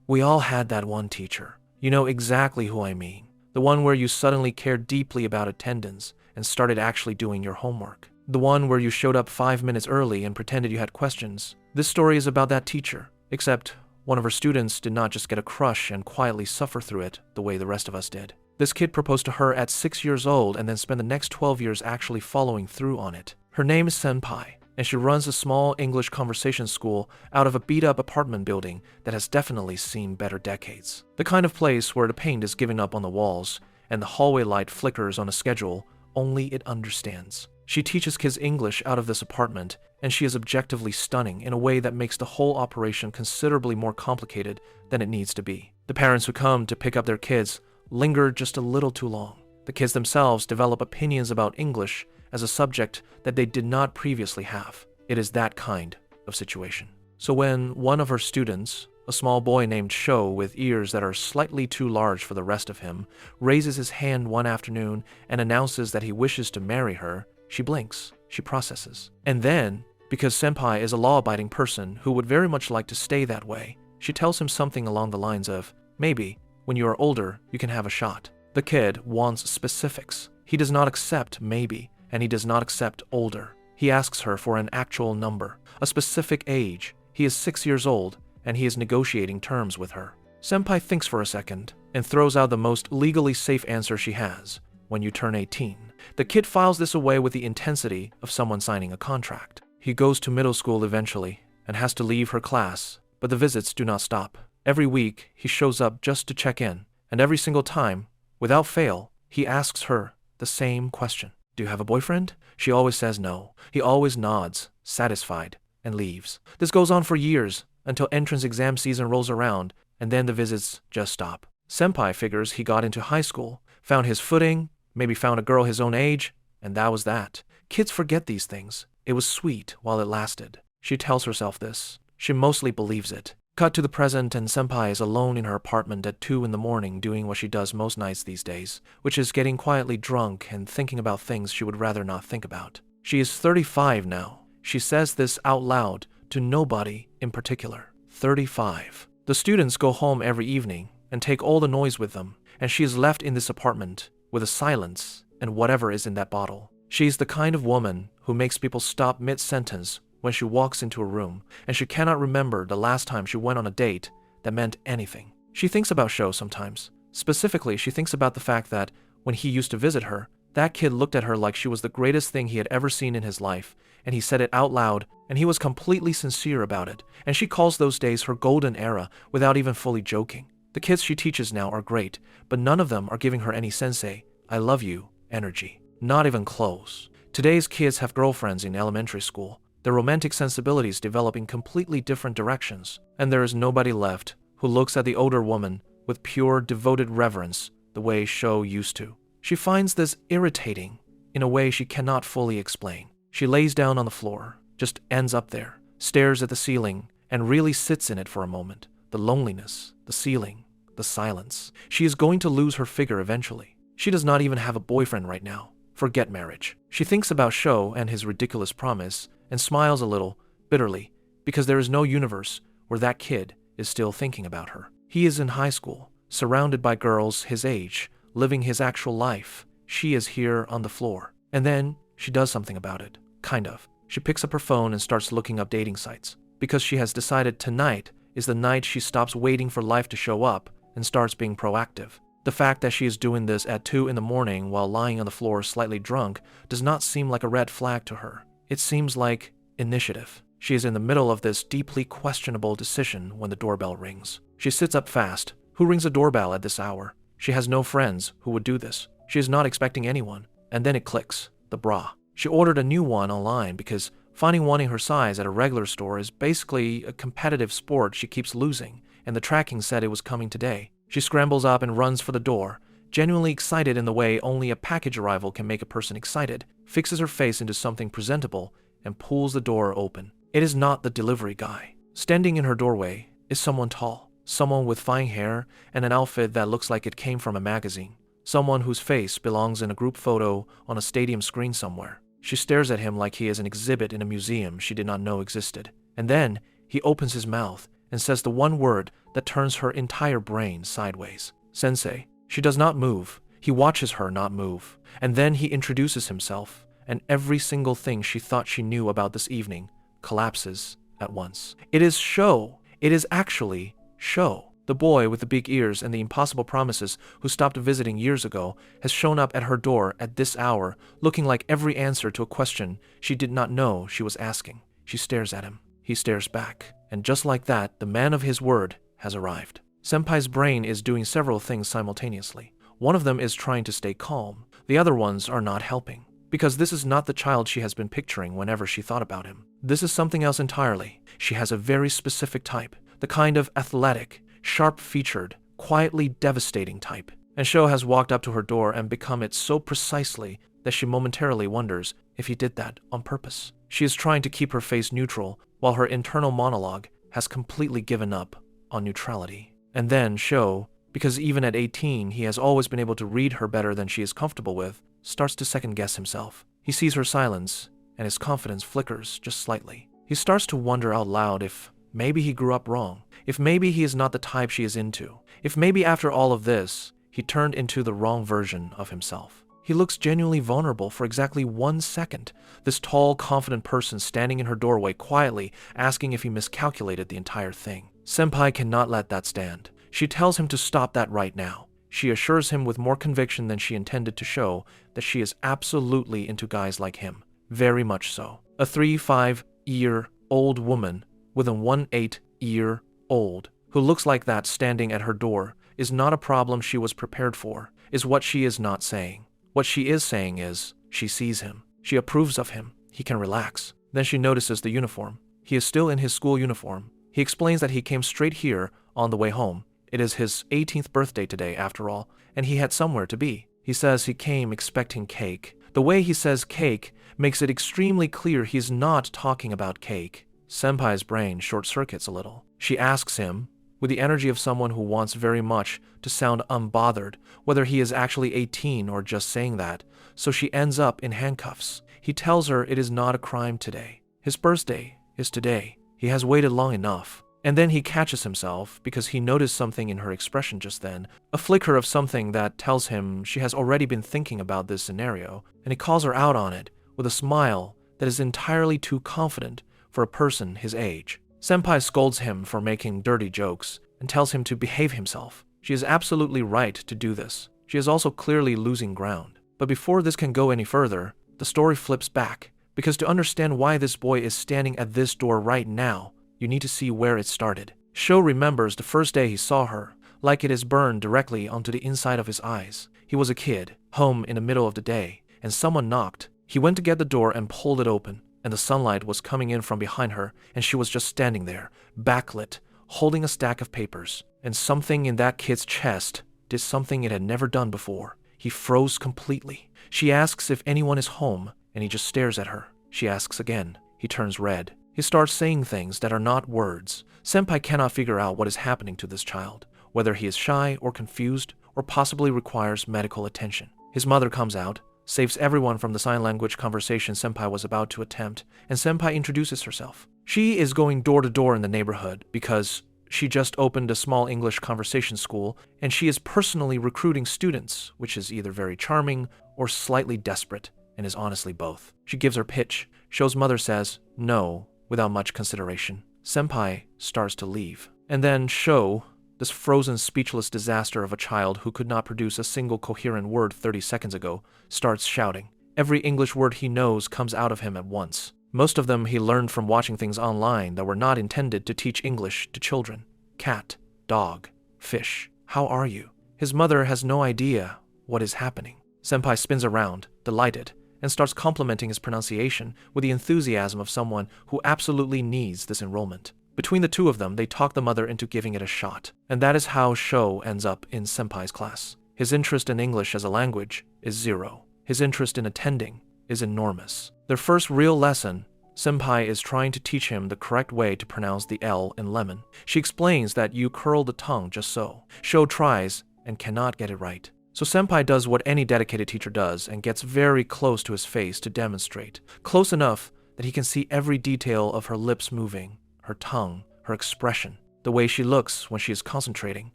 We all had that one teacher. You know exactly who I mean. The one where you suddenly cared deeply about attendance and started actually doing your homework. The one where you showed up 5 minutes early and pretended you had questions. This story is about that teacher, except one of her students did not just get a crush and quietly suffer through it the way the rest of us did. This kid proposed to her at 6 years old and then spent the next 12 years actually following through on it. Her name is Senpai, and she runs a small English conversation school out of a beat-up apartment building that has definitely seen better decades. The kind of place where the paint is giving up on the walls and the hallway light flickers on a schedule only it understands. She teaches kids English out of this apartment, and she is objectively stunning in a way that makes the whole operation considerably more complicated than it needs to be. The parents who come to pick up their kids linger just a little too long. The kids themselves develop opinions about English as a subject that they did not previously have. It is that kind of situation. So when one of her students, a small boy named Sho with ears that are slightly too large for the rest of him, raises his hand one afternoon and announces that he wishes to marry her, she blinks, she processes. And then, because Senpai is a law-abiding person who would very much like to stay that way, she tells him something along the lines of, maybe, when you are older, you can have a shot. The kid wants specifics. He does not accept maybe, and he does not accept older. He asks her for an actual number, a specific age. He is 6 years old, and he is negotiating terms with her. Senpai thinks for a second and throws out the most legally safe answer she has, when you turn 18. The kid files this away with the intensity of someone signing a contract. He goes to middle school eventually and has to leave her class, but the visits do not stop. Every week, he shows up just to check in, and every single time, without fail, he asks her the same question. Do you have a boyfriend? She always says no. He always nods, satisfied, and leaves. This goes on for years, until entrance exam season rolls around, and then the visits just stop. Senpai figures he got into high school, found his footing, maybe found a girl his own age, and that was that. Kids forget these things. It was sweet while it lasted. She tells herself this. She mostly believes it. Cut to the present, and Senpai is alone in her apartment at 2 in the morning doing what she does most nights these days, which is getting quietly drunk and thinking about things she would rather not think about. She is 35 now. She says this out loud to nobody in particular. 35. The students go home every evening and take all the noise with them, and she is left in this apartment with a silence and whatever is in that bottle. She is the kind of woman who makes people stop mid-sentence when she walks into a room, and she cannot remember the last time she went on a date that meant anything. She thinks about Sho sometimes. Specifically, she thinks about the fact that when he used to visit her, that kid looked at her like she was the greatest thing he had ever seen in his life, and he said it out loud, and he was completely sincere about it, and she calls those days her golden era without even fully joking. The kids she teaches now are great, but none of them are giving her any sensei, I love you, energy. Not even close. Today's kids have girlfriends in elementary school, their romantic sensibilities develop in completely different directions, and there is nobody left who looks at the older woman with pure, devoted reverence the way Sho used to. She finds this irritating in a way she cannot fully explain. She lays down on the floor, just ends up there, stares at the ceiling, and really sits in it for a moment. The loneliness, the ceiling, the silence. She is going to lose her figure eventually. She does not even have a boyfriend right now. Forget marriage. She thinks about Sho and his ridiculous promise and smiles a little, bitterly, because there is no universe where that kid is still thinking about her. He is in high school, surrounded by girls his age, living his actual life. She is here on the floor. And then she does something about it. Kind of. She picks up her phone and starts looking up dating sites, because she has decided tonight is the night she stops waiting for life to show up and starts being proactive. The fact that she is doing this at 2 in the morning while lying on the floor slightly drunk does not seem like a red flag to her. It seems like initiative. She is in the middle of this deeply questionable decision when the doorbell rings. She sits up fast. Who rings a doorbell at this hour? She has no friends who would do this. She is not expecting anyone. And then it clicks. The bra. She ordered a new one online because finding one in her size at a regular store is basically a competitive sport she keeps losing, and the tracking said it was coming today. She scrambles up and runs for the door, genuinely excited in the way only a package arrival can make a person excited, fixes her face into something presentable, and pulls the door open. It is not the delivery guy. Standing in her doorway is someone tall, someone with fine hair and an outfit that looks like it came from a magazine, someone whose face belongs in a group photo on a stadium screen somewhere. She stares at him like he is an exhibit in a museum she did not know existed. And then he opens his mouth and says the one word that turns her entire brain sideways. Sensei. She does not move. He watches her not move. And then he introduces himself, and every single thing she thought she knew about this evening collapses at once. It is Sho. It is actually Sho. The boy with the big ears and the impossible promises who stopped visiting years ago has shown up at her door at this hour, looking like every answer to a question she did not know she was asking. She stares at him. He stares back. And just like that, the man of his word has arrived. Senpai's brain is doing several things simultaneously. One of them is trying to stay calm. The other ones are not helping. Because this is not the child she has been picturing whenever she thought about him. This is something else entirely. She has a very specific type. The kind of athletic, sharp-featured, quietly devastating type. And Sho has walked up to her door and become it so precisely that she momentarily wonders if he did that on purpose. She is trying to keep her face neutral while her internal monologue has completely given up on neutrality. And then Sho, because even at 18 he has always been able to read her better than she is comfortable with, starts to second-guess himself. He sees her silence, and his confidence flickers just slightly. He starts to wonder out loud if maybe he grew up wrong, if maybe he is not the type she is into, if maybe after all of this, he turned into the wrong version of himself. He looks genuinely vulnerable for exactly 1 second, this tall, confident person standing in her doorway quietly asking if he miscalculated the entire thing. Senpai cannot let that stand. She tells him to stop that right now. She assures him with more conviction than she intended to show that she is absolutely into guys like him. Very much so. A 3-5-year-old woman with a 1-8-year-old who looks like that standing at her door is not a problem she was prepared for, is what she is not saying. What she is saying is, she sees him. She approves of him. He can relax. Then she notices the uniform. He is still in his school uniform. He explains that he came straight here on the way home. It is his 18th birthday today, after all, and he had somewhere to be. He says he came expecting cake. The way he says cake makes it extremely clear he's not talking about cake. Senpai's brain short-circuits a little. She asks him, with the energy of someone who wants very much to sound unbothered, whether he is actually 18 or just saying that, so she ends up in handcuffs. He tells her it is not a crime today. His birthday is today. He has waited long enough. And then he catches himself because he noticed something in her expression just then, a flicker of something that tells him she has already been thinking about this scenario, and he calls her out on it with a smile that is entirely too confident for a person his age. Senpai scolds him for making dirty jokes and tells him to behave himself. She is absolutely right to do this. She is also clearly losing ground. But before this can go any further, the story flips back, because to understand why this boy is standing at this door right now, you need to see where it started. Sho remembers the first day he saw her, like it is burned directly onto the inside of his eyes. He was a kid, home in the middle of the day, and someone knocked. He went to get the door and pulled it open, and the sunlight was coming in from behind her, and she was just standing there, backlit, holding a stack of papers. And something in that kid's chest did something it had never done before. He froze completely. She asks if anyone is home, and he just stares at her. She asks again. He turns red. He starts saying things that are not words. Senpai cannot figure out what is happening to this child, whether he is shy or confused or possibly requires medical attention. His mother comes out, saves everyone from the sign language conversation Senpai was about to attempt, and Senpai introduces herself. She is going door to door in the neighborhood because she just opened a small English conversation school, and she is personally recruiting students, which is either very charming or slightly desperate, and is honestly both. She gives her pitch. Sho's mother says no, without much consideration. Senpai starts to leave. And then Sho, this frozen, speechless disaster of a child who could not produce a single coherent word 30 seconds ago, starts shouting. Every English word he knows comes out of him at once. Most of them he learned from watching things online that were not intended to teach English to children. Cat, dog, fish, how are you? His mother has no idea what is happening. Senpai spins around, delighted, and starts complimenting his pronunciation with the enthusiasm of someone who absolutely needs this enrollment. Between the two of them, they talk the mother into giving it a shot, and that is how Sho ends up in Senpai's class. His interest in English as a language is 0. His interest in attending is enormous. Their first real lesson, Senpai is trying to teach him the correct way to pronounce the L in lemon. She explains that you curl the tongue just so. Sho tries and cannot get it right. So Senpai does what any dedicated teacher does and gets very close to his face to demonstrate. Close enough that he can see every detail of her lips moving, her tongue, her expression. the way she looks when she is concentrating.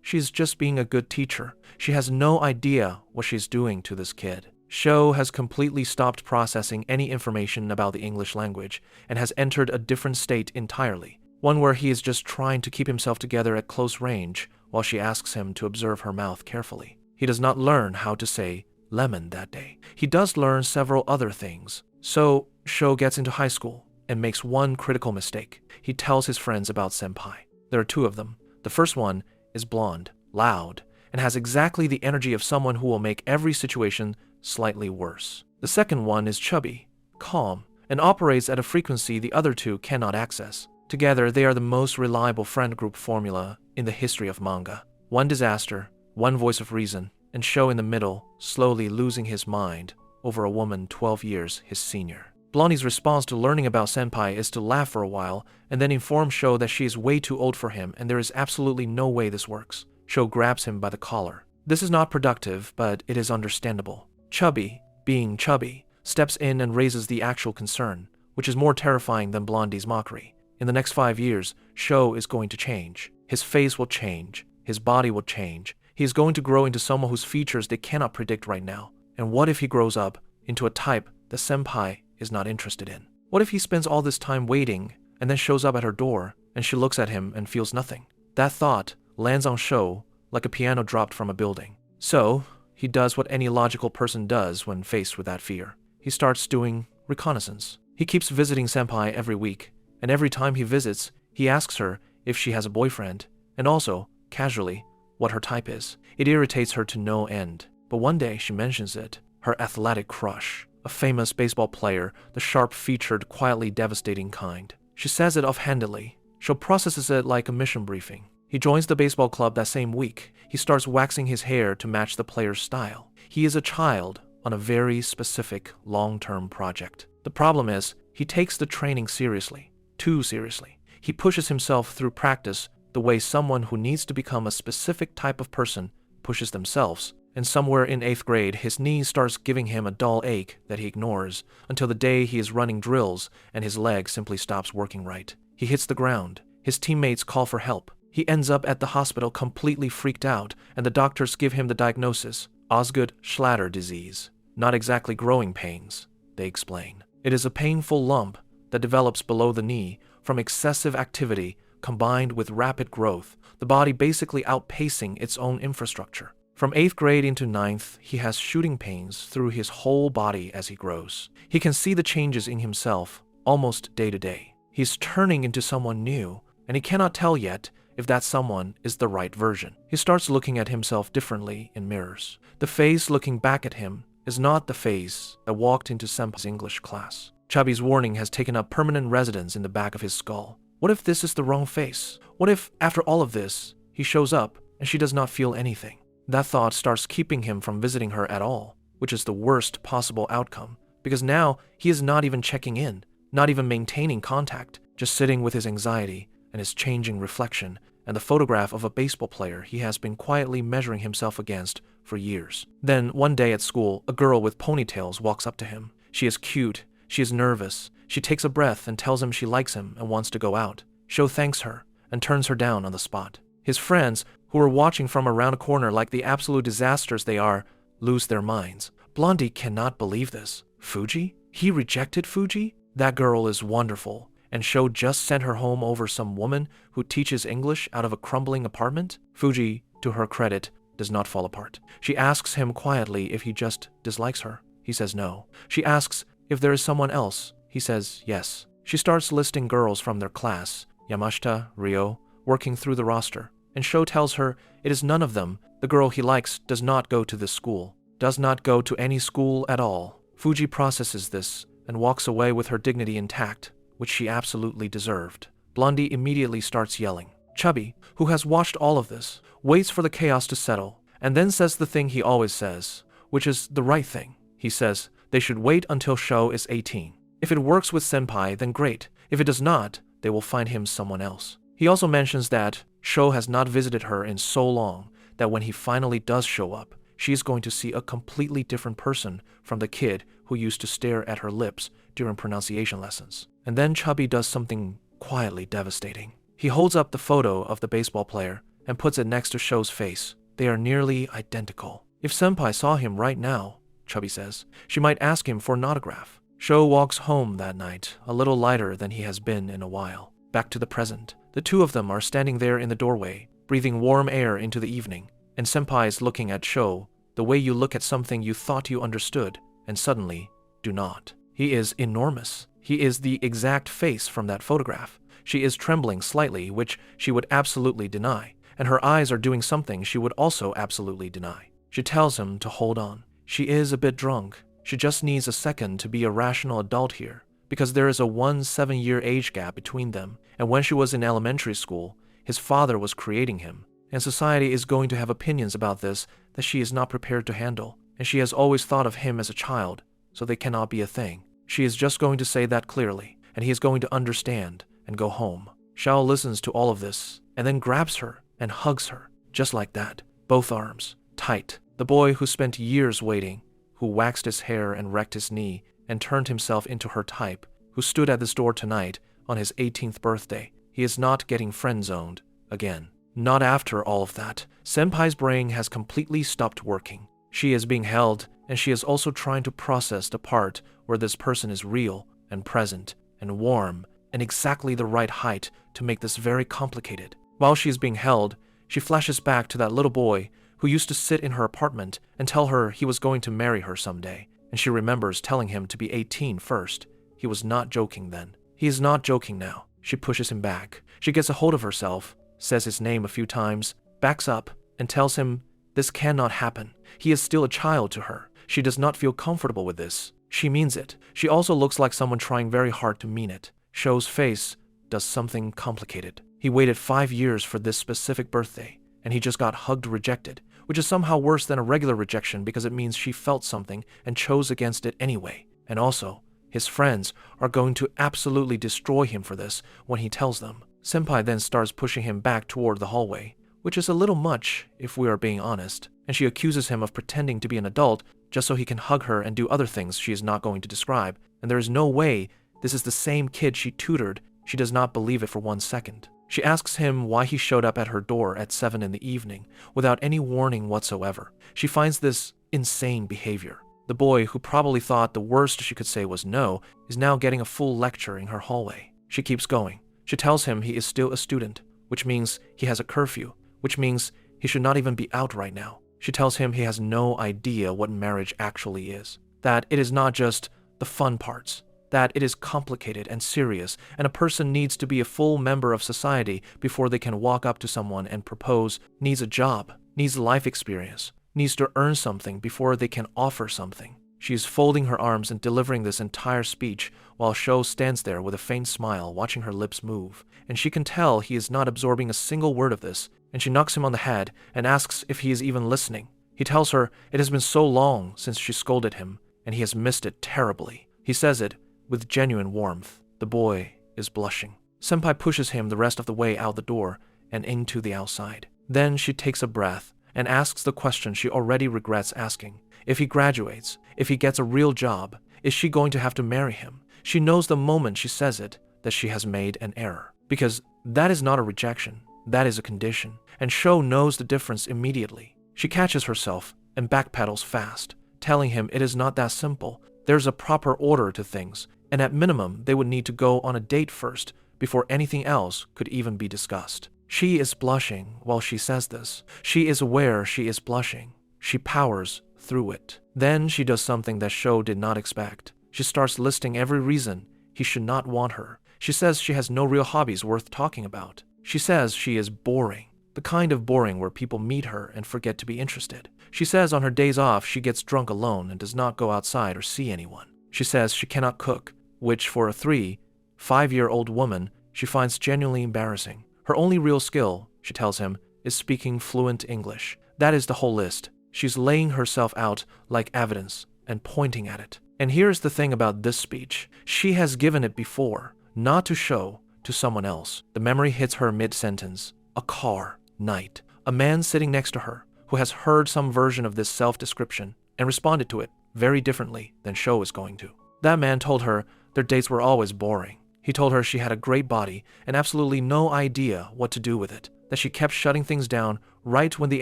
She's just being a good teacher. She has no idea what she's doing to this kid. Sho has completely stopped processing any information about the English language and has entered a different state entirely, one where he is just trying to keep himself together at close range while she asks him to observe her mouth carefully. He does not learn how to say lemon that day. He does learn several other things. So Sho gets into high school and makes one critical mistake. He tells his friends about Senpai. There are two of them. The first one is blonde, loud, and has exactly the energy of someone who will make every situation slightly worse. The second one is chubby, calm, and operates at a frequency the other two cannot access. Together, they are the most reliable friend group formula in the history of manga. One disaster, one voice of reason, and Sho in the middle, slowly losing his mind over a woman 12 years his senior. Blondie's response to learning about Senpai is to laugh for a while and then inform Sho that she is way too old for him and there is absolutely no way this works. Sho grabs him by the collar. This is not productive, but it is understandable. Chubby, being chubby, steps in and raises the actual concern, which is more terrifying than Blondie's mockery. In the next 5 years, Sho is going to change. His face will change. His body will change. He is going to grow into someone whose features they cannot predict right now. And what if he grows up into a type the Senpai is not interested in? What if he spends all this time waiting and then shows up at her door and she looks at him and feels nothing? That thought lands on Sho like a piano dropped from a building. So, he does what any logical person does when faced with that fear. He starts doing reconnaissance. He keeps visiting Senpai every week, and every time he visits, he asks her if she has a boyfriend, and also, casually, what her type is. It irritates her to no end, but one day she mentions it. Her athletic crush, a famous baseball player, the sharp-featured, quietly devastating kind. She says it offhandedly. Sho processes it like a mission briefing. He joins the baseball club that same week. He starts waxing his hair to match the player's style. He is a child on a very specific long-term project. The problem is, he takes the training seriously, too seriously. He pushes himself through practice the way someone who needs to become a specific type of person pushes themselves. And somewhere in 8th grade, his knee starts giving him a dull ache that he ignores until the day he is running drills and his leg simply stops working right. He hits the ground. His teammates call for help. He ends up at the hospital completely freaked out, and the doctors give him the diagnosis, Osgood-Schlatter disease. Not exactly growing pains, they explain. It is a painful lump that develops below the knee from excessive activity combined with rapid growth, the body basically outpacing its own infrastructure. From 8th grade into 9th, he has shooting pains through his whole body as he grows. He can see the changes in himself almost day to day. He's turning into someone new, and he cannot tell yet if that someone is the right version. He starts looking at himself differently in mirrors. The face looking back at him is not the face that walked into Senpai's English class. Chubby's warning has taken up permanent residence in the back of his skull. What if this is the wrong face? What if, after all of this, he shows up and she does not feel anything? That thought starts keeping him from visiting her at all, which is the worst possible outcome, because now he is not even checking in, not even maintaining contact, just sitting with his anxiety and his changing reflection and the photograph of a baseball player he has been quietly measuring himself against for years. Then, one day at school, a girl with ponytails walks up to him. She is cute, she is nervous, she takes a breath and tells him she likes him and wants to go out. Sho thanks her and turns her down on the spot. His friends, who are watching from around a corner like the absolute disasters they are, lose their minds. Blondie cannot believe this. Fuji? He rejected Fuji? That girl is wonderful. And Sho just sent her home over some woman who teaches English out of a crumbling apartment? Fuji, to her credit, does not fall apart. She asks him quietly if he just dislikes her. He says no. She asks if there is someone else. He says yes. She starts listing girls from their class, Yamashita, Ryo, working through the roster. And Sho tells her it is none of them. The girl he likes does not go to this school, does not go to any school at all. Fuji processes this and walks away with her dignity intact, which she absolutely deserved. Blondie immediately starts yelling. Chubby, who has watched all of this, waits for the chaos to settle, and then says the thing he always says, which is the right thing. He says they should wait until Sho is 18. If it works with Senpai, then great. If it does not, they will find him someone else. He also mentions that Sho has not visited her in so long that when he finally does show up, she is going to see a completely different person from the kid who used to stare at her lips during pronunciation lessons. And then Chubby does something quietly devastating. He holds up the photo of the baseball player and puts it next to Sho's face. They are nearly identical. If Senpai saw him right now, Chubby says, she might ask him for an autograph. Sho walks home that night, a little lighter than he has been in a while. Back to the present. The two of them are standing there in the doorway, breathing warm air into the evening, and Senpai is looking at Sho the way you look at something you thought you understood and suddenly do not. He is enormous. He is the exact face from that photograph. She is trembling slightly, which she would absolutely deny, and her eyes are doing something she would also absolutely deny. She tells him to hold on. She is a bit drunk. She just needs a second to be a rational adult here, because there is a 7-year age gap between them, and when she was in elementary school, his father was creating him, and society is going to have opinions about this that she is not prepared to handle, and she has always thought of him as a child, so they cannot be a thing. She is just going to say that clearly, and he is going to understand and go home. Xiao listens to all of this, and then grabs her and hugs her, just like that, both arms, tight. The boy who spent years waiting, who waxed his hair and wrecked his knee and turned himself into her type, who stood at this door tonight on his 18th birthday, he is not getting friend-zoned again. Not after all of that. Senpai's brain has completely stopped working. She is being held, and she is also trying to process the part where this person is real and present and warm and exactly the right height to make this very complicated. While she is being held, she flashes back to that little boy who used to sit in her apartment and tell her he was going to marry her someday, and she remembers telling him to be 18 first. He was not joking then. He is not joking now. She pushes him back. She gets a hold of herself, says his name a few times, backs up, and tells him this cannot happen. He is still a child to her. She does not feel comfortable with this. She means it. She also looks like someone trying very hard to mean it. Sho's face does something complicated. He waited 5 years for this specific birthday, and he just got hugged rejected, which is somehow worse than a regular rejection because it means she felt something and chose against it anyway. And also, his friends are going to absolutely destroy him for this when he tells them. Senpai then starts pushing him back toward the hallway, which is a little much if we are being honest, and she accuses him of pretending to be an adult just so he can hug her and do other things she is not going to describe, and there is no way this is the same kid she tutored. She does not believe it for 1 second. She asks him why he showed up at her door at 7 in the evening without any warning whatsoever. She finds this insane behavior. The boy, who probably thought the worst she could say was no, is now getting a full lecture in her hallway. She keeps going. She tells him he is still a student, which means he has a curfew, which means he should not even be out right now. She tells him he has no idea what marriage actually is, that it is not just the fun parts, that it is complicated and serious, and a person needs to be a full member of society before they can walk up to someone and propose, needs a job, needs life experience, needs to earn something before they can offer something. She is folding her arms and delivering this entire speech while Sho stands there with a faint smile, watching her lips move, and she can tell he is not absorbing a single word of this, and she knocks him on the head and asks if he is even listening. He tells her it has been so long since she scolded him, and he has missed it terribly. He says it with genuine warmth. The boy is blushing. Senpai pushes him the rest of the way out the door and into the outside. Then she takes a breath and asks the question she already regrets asking. If he graduates, if he gets a real job, is she going to have to marry him? She knows the moment she says it that she has made an error, because that is not a rejection, that is a condition, and Sho knows the difference immediately. She catches herself and backpedals fast, telling him it is not that simple. There's a proper order to things, and at minimum they would need to go on a date first before anything else could even be discussed. She is blushing while she says this. She is aware she is blushing. She powers through it. Then she does something that Sho did not expect. She starts listing every reason he should not want her. She says she has no real hobbies worth talking about. She says she is boring, the kind of boring where people meet her and forget to be interested. She says on her days off she gets drunk alone and does not go outside or see anyone. She says she cannot cook, which for a 5-year-old woman she finds genuinely embarrassing. Her only real skill, she tells him, is speaking fluent English. That is the whole list. She's laying herself out like evidence and pointing at it. And here's the thing about this speech. She has given it before, not to Sho, to someone else. The memory hits her mid-sentence. A car, night. A man sitting next to her who has heard some version of this self-description and responded to it very differently than Sho is going to. That man told her their dates were always boring. He told her she had a great body and absolutely no idea what to do with it, that she kept shutting things down right when the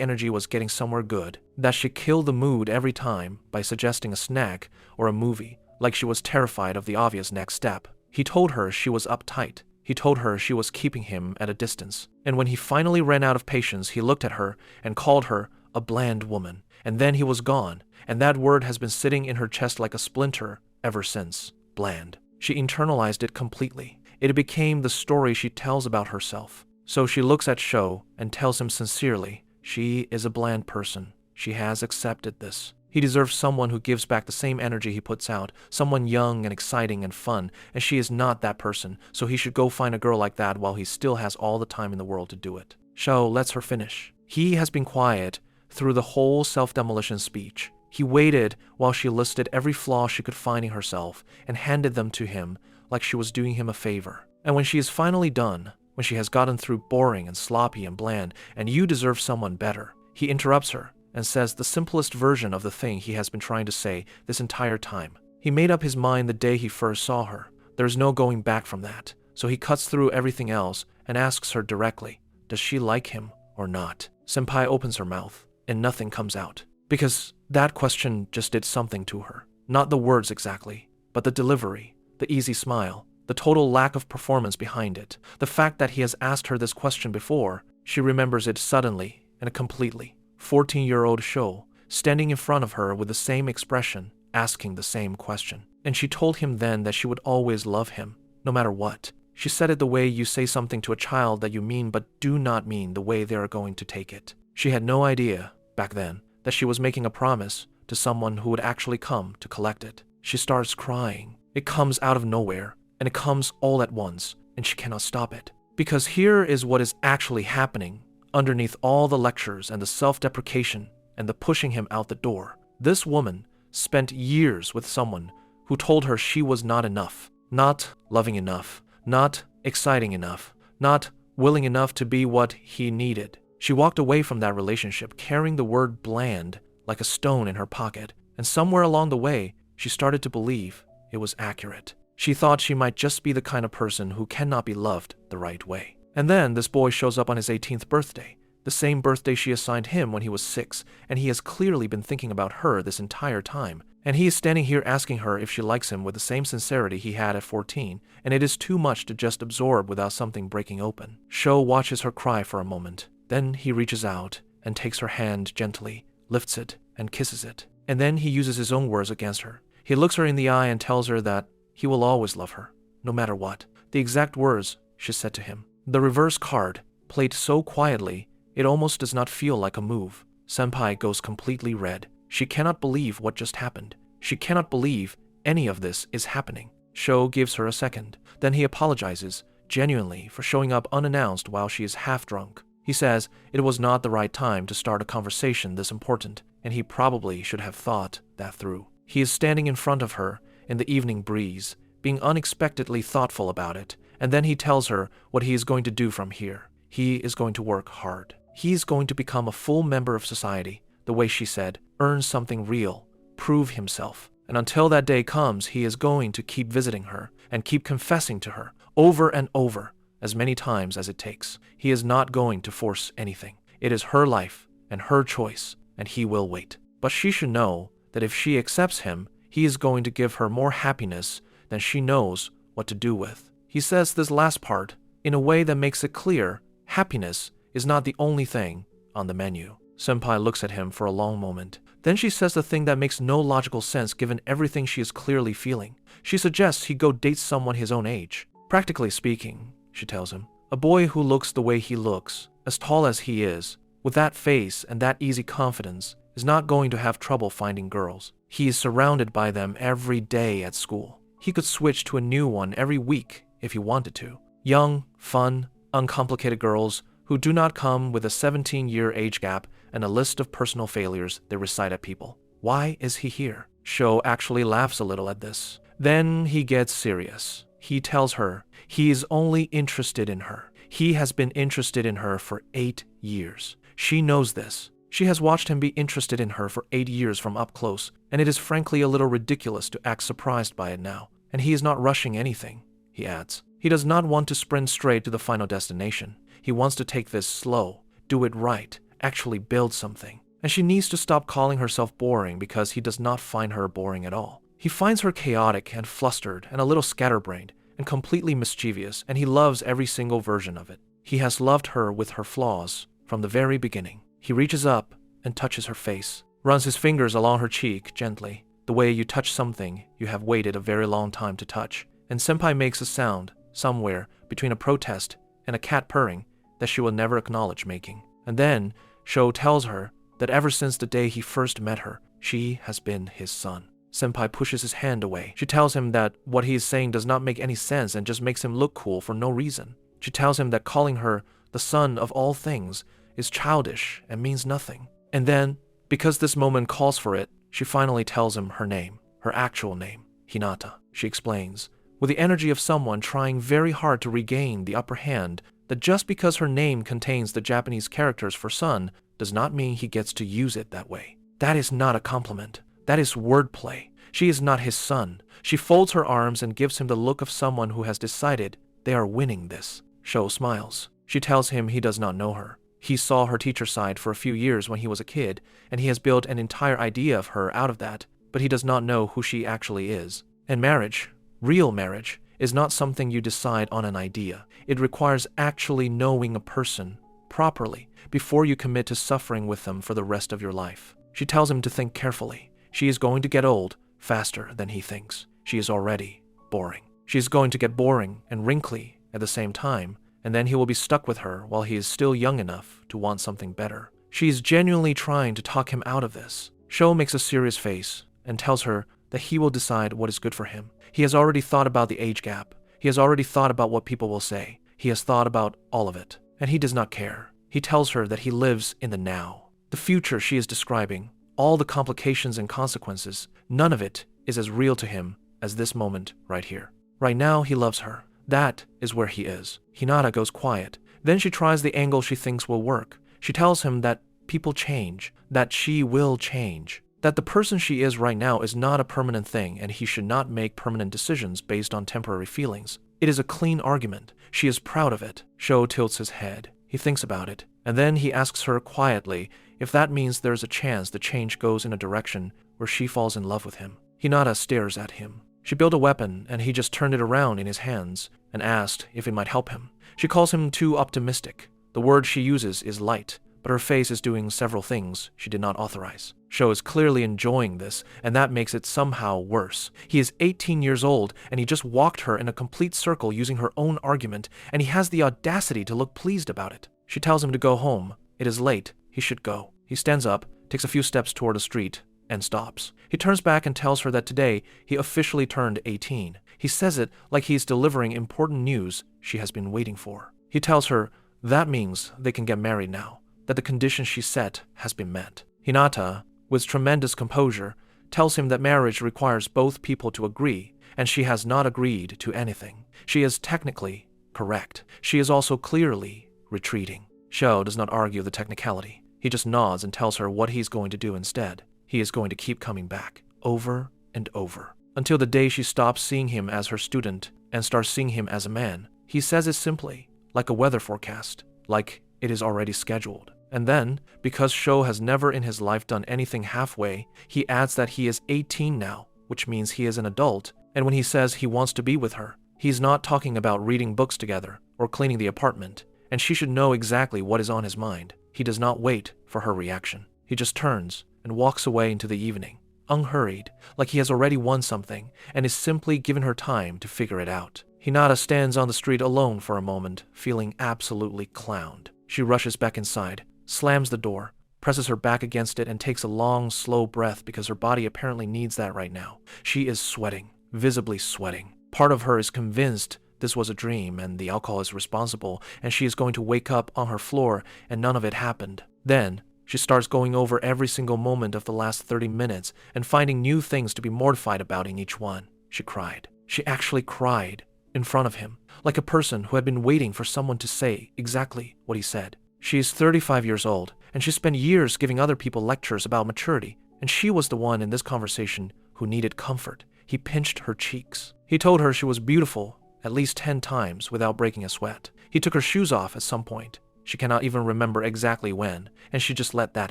energy was getting somewhere good, that she killed the mood every time by suggesting a snack or a movie, like she was terrified of the obvious next step. He told her she was uptight. He told her she was keeping him at a distance. And when he finally ran out of patience, he looked at her and called her a bland woman. And then he was gone, and that word has been sitting in her chest like a splinter ever since. Bland. She internalized it completely. It became the story she tells about herself. So she looks at Sho and tells him sincerely, she is a bland person. She has accepted this. He deserves someone who gives back the same energy he puts out, someone young and exciting and fun, and she is not that person, so he should go find a girl like that while he still has all the time in the world to do it. Sho lets her finish. He has been quiet through the whole self-demolition speech. He waited while she listed every flaw she could find in herself and handed them to him like she was doing him a favor. And when she is finally done, when she has gotten through boring and sloppy and bland, and you deserve someone better, he interrupts her and says the simplest version of the thing he has been trying to say this entire time. He made up his mind the day he first saw her. There's no going back from that. So he cuts through everything else and asks her directly, does she like him or not? Senpai opens her mouth and nothing comes out. Because that question just did something to her. Not the words exactly, but the delivery, the easy smile, the total lack of performance behind it. The fact that he has asked her this question before, she remembers it suddenly and completely. 14-year-old Sho, standing in front of her with the same expression, asking the same question. And she told him then that she would always love him, no matter what. She said it the way you say something to a child that you mean but do not mean the way they are going to take it. She had no idea, back then, that she was making a promise to someone who would actually come to collect it. She starts crying. It comes out of nowhere, and it comes all at once, and she cannot stop it. Because here is what is actually happening. Underneath all the lectures and the self-deprecation and the pushing him out the door, this woman spent years with someone who told her she was not enough, not loving enough, not exciting enough, not willing enough to be what he needed. She walked away from that relationship carrying the word bland like a stone in her pocket, and somewhere along the way, she started to believe it was accurate. She thought she might just be the kind of person who cannot be loved the right way. And then this boy shows up on his 18th birthday, the same birthday she assigned him when he was 6, and he has clearly been thinking about her this entire time. And he is standing here asking her if she likes him with the same sincerity he had at 14, and it is too much to just absorb without something breaking open. Sho watches her cry for a moment. Then he reaches out and takes her hand gently, lifts it, and kisses it. And then he uses his own words against her. He looks her in the eye and tells her that he will always love her, no matter what. The exact words she said to him. The reverse card, played so quietly, it almost does not feel like a move. Senpai goes completely red. She cannot believe what just happened. She cannot believe any of this is happening. Sho gives her a second. Then he apologizes, genuinely, for showing up unannounced while she is half drunk. He says it was not the right time to start a conversation this important, and he probably should have thought that through. He is standing in front of her in the evening breeze, being unexpectedly thoughtful about it, and then he tells her what he is going to do from here. He is going to work hard. He is going to become a full member of society, the way she said, earn something real, prove himself. And until that day comes, he is going to keep visiting her and keep confessing to her over and over, as many times as it takes. He is not going to force anything. It is her life and her choice, and he will wait. But she should know that if she accepts him, he is going to give her more happiness than she knows what to do with. He says this last part in a way that makes it clear happiness is not the only thing on the menu. Senpai looks at him for a long moment. Then she says the thing that makes no logical sense given everything she is clearly feeling. She suggests he go date someone his own age. Practically speaking, she tells him, a boy who looks the way he looks, as tall as he is, with that face and that easy confidence, is not going to have trouble finding girls. He is surrounded by them every day at school. He could switch to a new one every week if he wanted to. Young, fun, uncomplicated girls who do not come with a 17-year age gap and a list of personal failures they recite at people. Why is he here? Sho actually laughs a little at this. Then he gets serious. He tells her he is only interested in her. He has been interested in her for 8 years. She knows this. She has watched him be interested in her for 8 years from up close, and it is frankly a little ridiculous to act surprised by it now. And he is not rushing anything, he adds. He does not want to sprint straight to the final destination. He wants to take this slow, do it right, actually build something. And she needs to stop calling herself boring because he does not find her boring at all. He finds her chaotic and flustered and a little scatterbrained and completely mischievous, and he loves every single version of it. He has loved her with her flaws from the very beginning. He reaches up and touches her face, runs his fingers along her cheek gently, the way you touch something you have waited a very long time to touch. And Senpai makes a sound somewhere between a protest and a cat purring that she will never acknowledge making. And then Sho tells her that ever since the day he first met her, she has been his son. Senpai pushes his hand away. She tells him that what he is saying does not make any sense and just makes him look cool for no reason. She tells him that calling her the son of all things is childish and means nothing. And then, because this moment calls for it, she finally tells him her name, her actual name, Hinata. She explains, with the energy of someone trying very hard to regain the upper hand, that just because her name contains the Japanese characters for son does not mean he gets to use it that way. That is not a compliment. That is wordplay. She is not his son. She folds her arms and gives him the look of someone who has decided they are winning this. Sho smiles. She tells him he does not know her. He saw her teacher side for a few years when he was a kid, and he has built an entire idea of her out of that, but he does not know who she actually is. And marriage, real marriage, is not something you decide on an idea. It requires actually knowing a person properly before you commit to suffering with them for the rest of your life. She tells him to think carefully. She is going to get old faster than he thinks. She is already boring. She is going to get boring and wrinkly at the same time, and then he will be stuck with her while he is still young enough to want something better. She is genuinely trying to talk him out of this. Sho makes a serious face and tells her that he will decide what is good for him. He has already thought about the age gap. He has already thought about what people will say. He has thought about all of it, and he does not care. He tells her that he lives in the now. The future she is describing, all the complications and consequences, none of it is as real to him as this moment right here. Right now, he loves her. That is where he is. Hinata goes quiet. Then she tries the angle she thinks will work. She tells him that people change, that she will change, that the person she is right now is not a permanent thing and he should not make permanent decisions based on temporary feelings. It is a clean argument. She is proud of it. Sho tilts his head. He thinks about it, and then he asks her quietly if that means there's a chance the change goes in a direction where she falls in love with him. Hinata stares at him. She built a weapon, and he just turned it around in his hands and asked if it might help him. She calls him too optimistic. The word she uses is light, but her face is doing several things she did not authorize. Sho is clearly enjoying this, and that makes it somehow worse. He is 18 years old, and he just walked her in a complete circle using her own argument, and he has the audacity to look pleased about it. She tells him to go home. It is late. He should go. He stands up, takes a few steps toward a street, and stops. He turns back and tells her that today he officially turned 18. He says it like he's delivering important news she has been waiting for. He tells her that means they can get married now, that the condition she set has been met. Hinata, with tremendous composure, tells him that marriage requires both people to agree, and she has not agreed to anything. She is technically correct. She is also clearly retreating. Sho does not argue the technicality. He just nods and tells her what he's going to do instead. He is going to keep coming back, over and over, until the day she stops seeing him as her student and starts seeing him as a man. He says it simply, like a weather forecast, like it is already scheduled. And then, because Sho has never in his life done anything halfway, he adds that he is 18 now, which means he is an adult, and when he says he wants to be with her, he's not talking about reading books together or cleaning the apartment, and she should know exactly what is on his mind. He does not wait for her reaction. He just turns and walks away into the evening, unhurried, like he has already won something and is simply given her time to figure it out. Hinata stands on the street alone for a moment, feeling absolutely clowned. She rushes back inside, slams the door, presses her back against it, and takes a long, slow breath because her body apparently needs that right now. She is sweating, visibly sweating. Part of her is convinced this was a dream and the alcohol is responsible, and she is going to wake up on her floor and none of it happened. Then, she starts going over every single moment of the last 30 minutes and finding new things to be mortified about in each one. She cried. She actually cried in front of him, like a person who had been waiting for someone to say exactly what he said. She is 35 years old, and she spent years giving other people lectures about maturity, and she was the one in this conversation who needed comfort. He pinched her cheeks. He told her she was beautiful at least 10 times without breaking a sweat. He took her shoes off at some point. She cannot even remember exactly when, and she just let that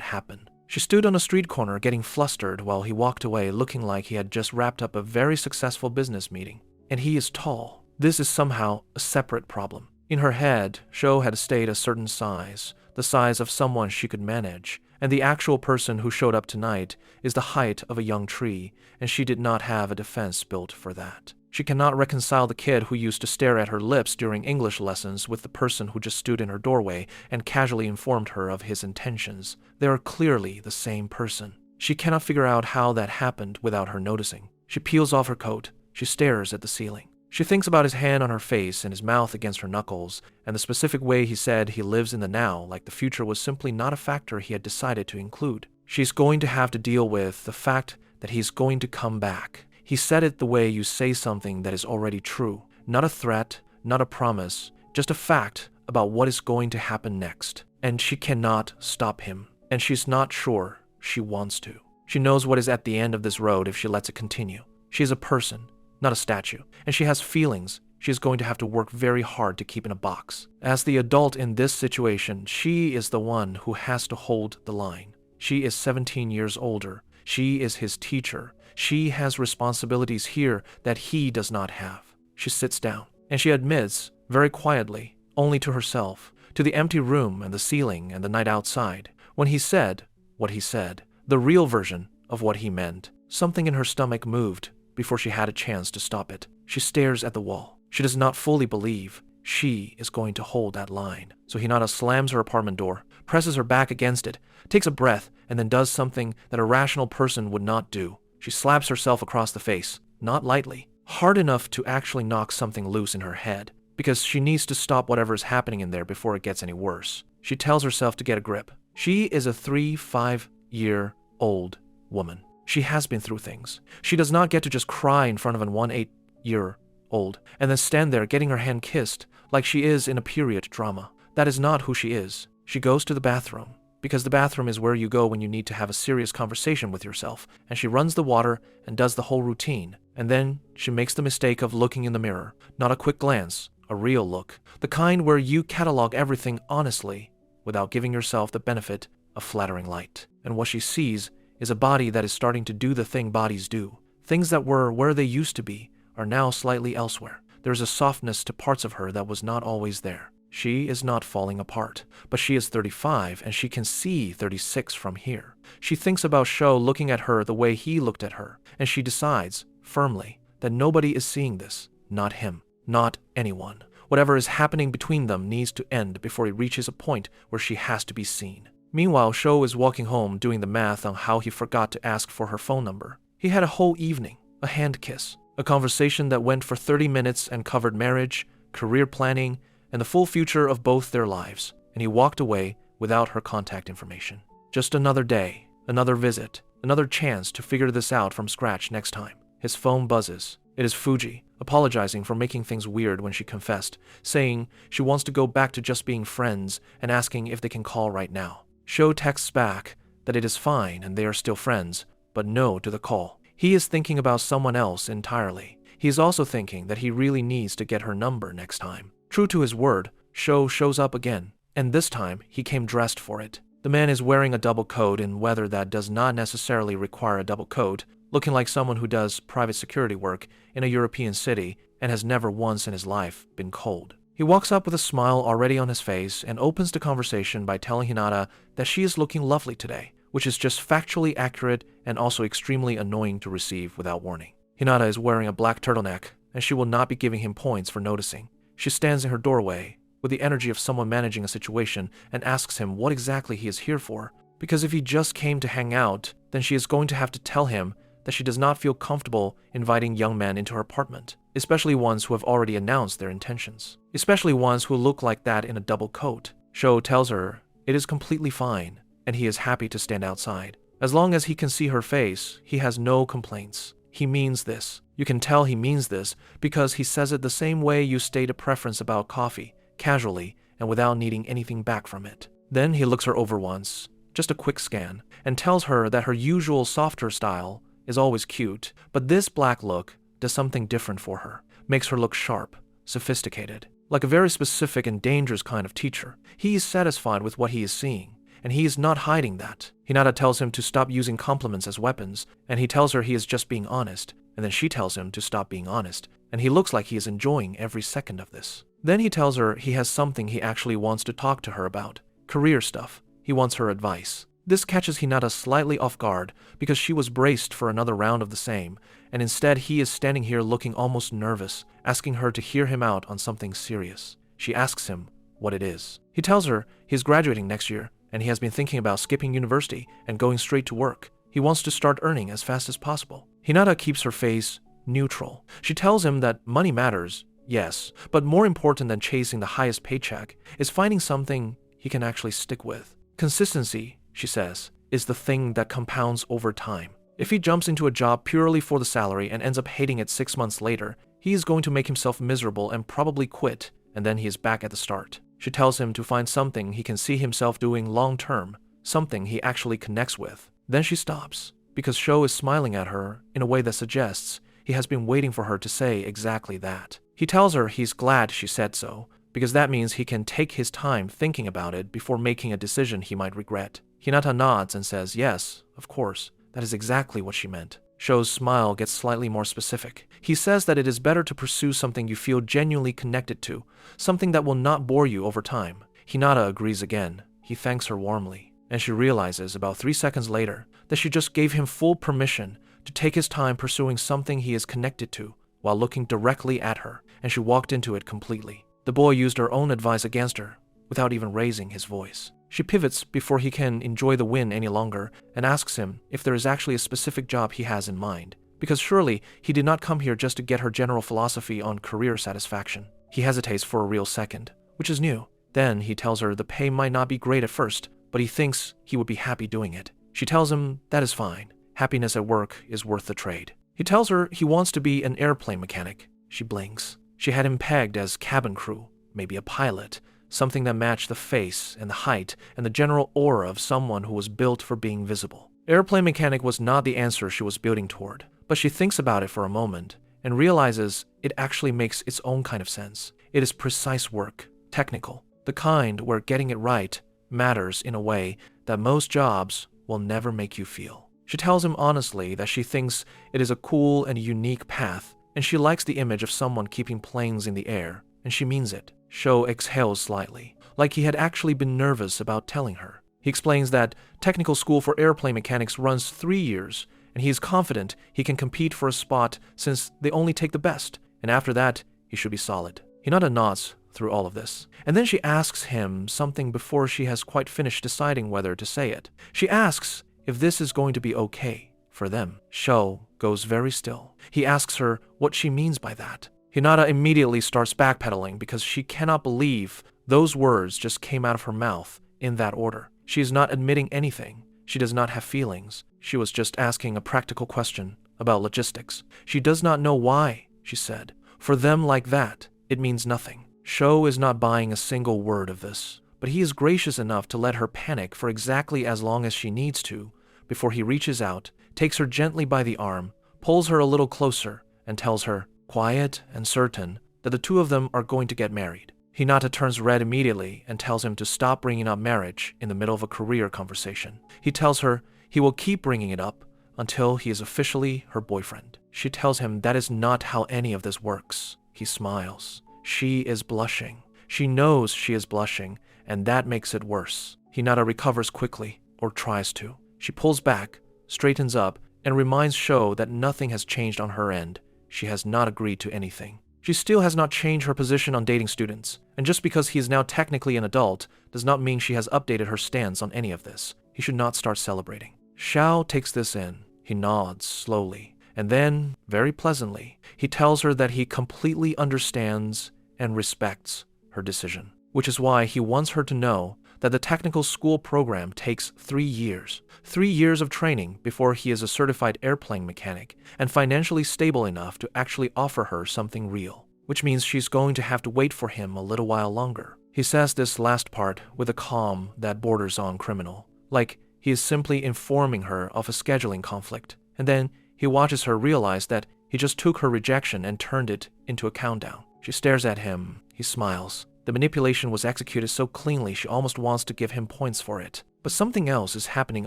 happen. She stood on a street corner getting flustered while he walked away looking like he had just wrapped up a very successful business meeting. And he is tall. This is somehow a separate problem. In her head, Sho had stayed a certain size, the size of someone she could manage, and the actual person who showed up tonight is the height of a young tree, and she did not have a defense built for that. She cannot reconcile the kid who used to stare at her lips during English lessons with the person who just stood in her doorway and casually informed her of his intentions. They are clearly the same person. She cannot figure out how that happened without her noticing. She peels off her coat. She stares at the ceiling. She thinks about his hand on her face and his mouth against her knuckles, and the specific way he said he lives in the now, like the future was simply not a factor he had decided to include. She's going to have to deal with the fact that he's going to come back. He said it the way you say something that is already true. Not a threat, not a promise, just a fact about what is going to happen next. And she cannot stop him. And she's not sure she wants to. She knows what is at the end of this road if she lets it continue. She is a person, not a statue. And she has feelings she is going to have to work very hard to keep in a box. As the adult in this situation, she is the one who has to hold the line. She is 17 years older. She is his teacher. She has responsibilities here that he does not have. She sits down, and she admits, very quietly, only to herself, to the empty room and the ceiling and the night outside, when he said what he said, the real version of what he meant. Something in her stomach moved before she had a chance to stop it. She stares at the wall. She does not fully believe she is going to hold that line. So Hinata slams her apartment door, presses her back against it, takes a breath, and then does something that a rational person would not do. She slaps herself across the face, not lightly, hard enough to actually knock something loose in her head, because she needs to stop whatever is happening in there before it gets any worse. She tells herself to get a grip. She is a 3-5-year-old woman. She has been through things. She does not get to just cry in front of an 1-8-year-old and then stand there getting her hand kissed like she is in a period drama. That is not who she is. She goes to the bathroom, because the bathroom is where you go when you need to have a serious conversation with yourself, and she runs the water and does the whole routine, and then she makes the mistake of looking in the mirror. Not a quick glance, a real look, the kind where you catalog everything honestly without giving yourself the benefit of flattering light. And what she sees is a body that is starting to do the thing bodies do. Things that were where they used to be are now slightly elsewhere. There is a softness to parts of her that was not always there. She is not falling apart, but she is 35 and she can see 36 from here. She thinks about Sho looking at her the way he looked at her, and she decides, firmly, that nobody is seeing this. Not him. Not anyone. Whatever is happening between them needs to end before he reaches a point where she has to be seen. Meanwhile, Sho is walking home doing the math on how he forgot to ask for her phone number. He had a whole evening, a hand kiss, a conversation that went for 30 minutes and covered marriage, career planning, and the full future of both their lives, and he walked away without her contact information. Just another day, another visit, another chance to figure this out from scratch next time. His phone buzzes. It is Fuji, apologizing for making things weird when she confessed, saying she wants to go back to just being friends and asking if they can call right now. Sho texts back that it is fine and they are still friends, but no to the call. He is thinking about someone else entirely. He is also thinking that he really needs to get her number next time. True to his word, Sho shows up again, and this time he came dressed for it. The man is wearing a double coat in weather that does not necessarily require a double coat, looking like someone who does private security work in a European city and has never once in his life been cold. He walks up with a smile already on his face and opens the conversation by telling Hinata that she is looking lovely today, which is just factually accurate and also extremely annoying to receive without warning. Hinata is wearing a black turtleneck, and she will not be giving him points for noticing. She stands in her doorway with the energy of someone managing a situation and asks him what exactly he is here for, because if he just came to hang out, then she is going to have to tell him that she does not feel comfortable inviting young men into her apartment, especially ones who have already announced their intentions, especially ones who look like that in a double coat. Sho tells her it is completely fine, and he is happy to stand outside. As long as he can see her face, he has no complaints. He means this. You can tell he means this because he says it the same way you state a preference about coffee, casually and without needing anything back from it. Then he looks her over once, just a quick scan, and tells her that her usual softer style is always cute, but this black look does something different for her, makes her look sharp, sophisticated, like a very specific and dangerous kind of teacher. He is satisfied with what he is seeing, and he is not hiding that. Hinata tells him to stop using compliments as weapons, and he tells her he is just being honest, and then she tells him to stop being honest, and he looks like he is enjoying every second of this. Then he tells her he has something he actually wants to talk to her about. Career stuff. He wants her advice. This catches Hinata slightly off guard because she was braced for another round of the same, and instead he is standing here looking almost nervous, asking her to hear him out on something serious. She asks him what it is. He tells her he is graduating next year, and he has been thinking about skipping university and going straight to work. He wants to start earning as fast as possible. Hinata keeps her face neutral. She tells him that money matters, yes, but more important than chasing the highest paycheck is finding something he can actually stick with. Consistency, she says, is the thing that compounds over time. If he jumps into a job purely for the salary and ends up hating it 6 months later, he is going to make himself miserable and probably quit, and then he is back at the start. She tells him to find something he can see himself doing long term, something he actually connects with. Then she stops, because Sho is smiling at her in a way that suggests he has been waiting for her to say exactly that. He tells her he's glad she said so, because that means he can take his time thinking about it before making a decision he might regret. Hinata nods and says, yes, of course, that is exactly what she meant. Sho's smile gets slightly more specific. He says that it is better to pursue something you feel genuinely connected to, something that will not bore you over time. Hinata agrees again. He thanks her warmly, and she realizes about 3 seconds later that she just gave him full permission to take his time pursuing something he is connected to while looking directly at her, and she walked into it completely. The boy used her own advice against her without even raising his voice. She pivots before he can enjoy the win any longer and asks him if there is actually a specific job he has in mind, because surely he did not come here just to get her general philosophy on career satisfaction. He hesitates for a real second, which is new. Then he tells her the pay might not be great at first, but he thinks he would be happy doing it. She tells him that is fine. Happiness at work is worth the trade. He tells her he wants to be an airplane mechanic. She blinks. She had him pegged as cabin crew, maybe a pilot, something that matched the face and the height and the general aura of someone who was built for being visible. Airplane mechanic was not the answer she was building toward, but she thinks about it for a moment and realizes it actually makes its own kind of sense. It is precise work, technical, the kind where getting it right matters in a way that most jobs will never make you feel. She tells him honestly that she thinks it is a cool and unique path, and she likes the image of someone keeping planes in the air, and she means it. Sho exhales slightly, like he had actually been nervous about telling her. He explains that technical school for airplane mechanics runs 3 years, and he is confident he can compete for a spot since they only take the best, and after that, he should be solid. Hinata nods through all of this, and then she asks him something before she has quite finished deciding whether to say it. She asks if this is going to be okay for them. Sho goes very still. He asks her what she means by that. Hinata immediately starts backpedaling because she cannot believe those words just came out of her mouth in that order. She is not admitting anything. She does not have feelings. She was just asking a practical question about logistics. She does not know why, she said. For them like that, it means nothing. Sho is not buying a single word of this, but he is gracious enough to let her panic for exactly as long as she needs to before he reaches out, takes her gently by the arm, pulls her a little closer, and tells her, quiet and certain, that the two of them are going to get married. Hinata turns red immediately and tells him to stop bringing up marriage in the middle of a career conversation. He tells her he will keep bringing it up until he is officially her boyfriend. She tells him that is not how any of this works. He smiles. She is blushing. She knows she is blushing, and that makes it worse. Hinata recovers quickly, or tries to. She pulls back, straightens up, and reminds Sho that nothing has changed on her end. She has not agreed to anything. She still has not changed her position on dating students, and just because he is now technically an adult does not mean she has updated her stance on any of this. He should not start celebrating. Shao takes this in. He nods slowly, and then, very pleasantly, he tells her that he completely understands and respects her decision, which is why he wants her to know that the technical school program takes 3 years. 3 years of training before he is a certified airplane mechanic and financially stable enough to actually offer her something real, which means she's going to have to wait for him a little while longer. He says this last part with a calm that borders on criminal, like he is simply informing her of a scheduling conflict, and then he watches her realize that he just took her rejection and turned it into a countdown. She stares at him. He smiles. The manipulation was executed so cleanly she almost wants to give him points for it. But something else is happening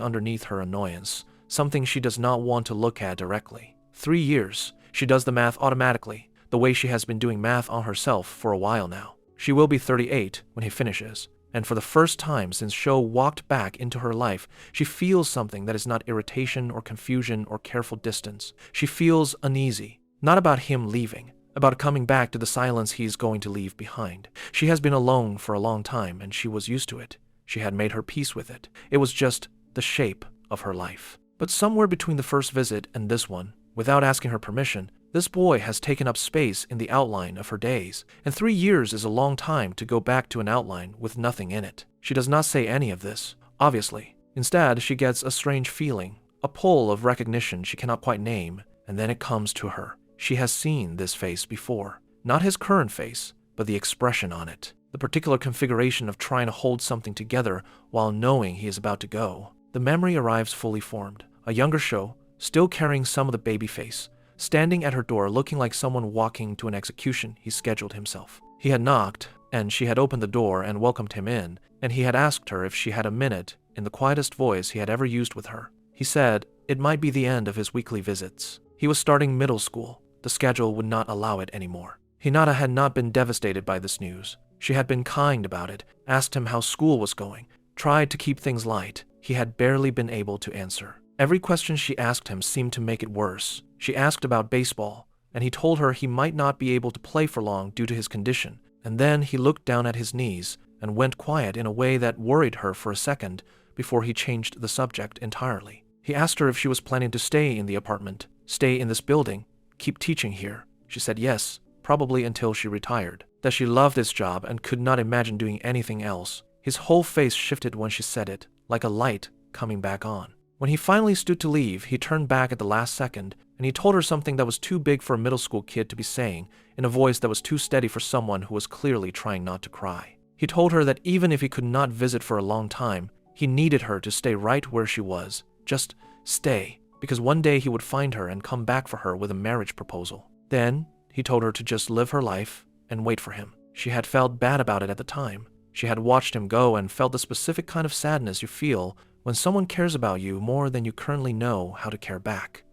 underneath her annoyance, something she does not want to look at directly. 3 years. She does the math automatically, the way she has been doing math on herself for a while now. She will be 38 when he finishes, and for the first time since Sho walked back into her life, she feels something that is not irritation or confusion or careful distance. She feels uneasy, not about him leaving, about coming back to the silence he is going to leave behind. She has been alone for a long time, and she was used to it. She had made her peace with it. It was just the shape of her life. But somewhere between the first visit and this one, without asking her permission, this boy has taken up space in the outline of her days, and 3 years is a long time to go back to an outline with nothing in it. She does not say any of this, obviously. Instead, she gets a strange feeling, a pull of recognition she cannot quite name, and then it comes to her. She has seen this face before. Not his current face, but the expression on it. The particular configuration of trying to hold something together while knowing he is about to go. The memory arrives fully formed. A younger Sho, still carrying some of the baby face, standing at her door looking like someone walking to an execution he scheduled himself. He had knocked, and she had opened the door and welcomed him in, and he had asked her if she had a minute in the quietest voice he had ever used with her. He said it might be the end of his weekly visits. He was starting middle school. The schedule would not allow it anymore. Hinata had not been devastated by this news. She had been kind about it, asked him how school was going, tried to keep things light. He had barely been able to answer. Every question she asked him seemed to make it worse. She asked about baseball, and he told her he might not be able to play for long due to his condition. And then he looked down at his knees and went quiet in a way that worried her for a second before he changed the subject entirely. He asked her if she was planning to stay in the apartment, stay in this building, keep teaching here. She said yes, probably until she retired, that she loved this job and could not imagine doing anything else. His whole face shifted when she said it, like a light coming back on. When he finally stood to leave, he turned back at the last second, and he told her something that was too big for a middle school kid to be saying, in a voice that was too steady for someone who was clearly trying not to cry. He told her that even if he could not visit for a long time, he needed her to stay right where she was. Just stay, because one day he would find her and come back for her with a marriage proposal. Then, he told her to just live her life and wait for him. She had felt bad about it at the time. She had watched him go and felt the specific kind of sadness you feel when someone cares about you more than you currently know how to care back.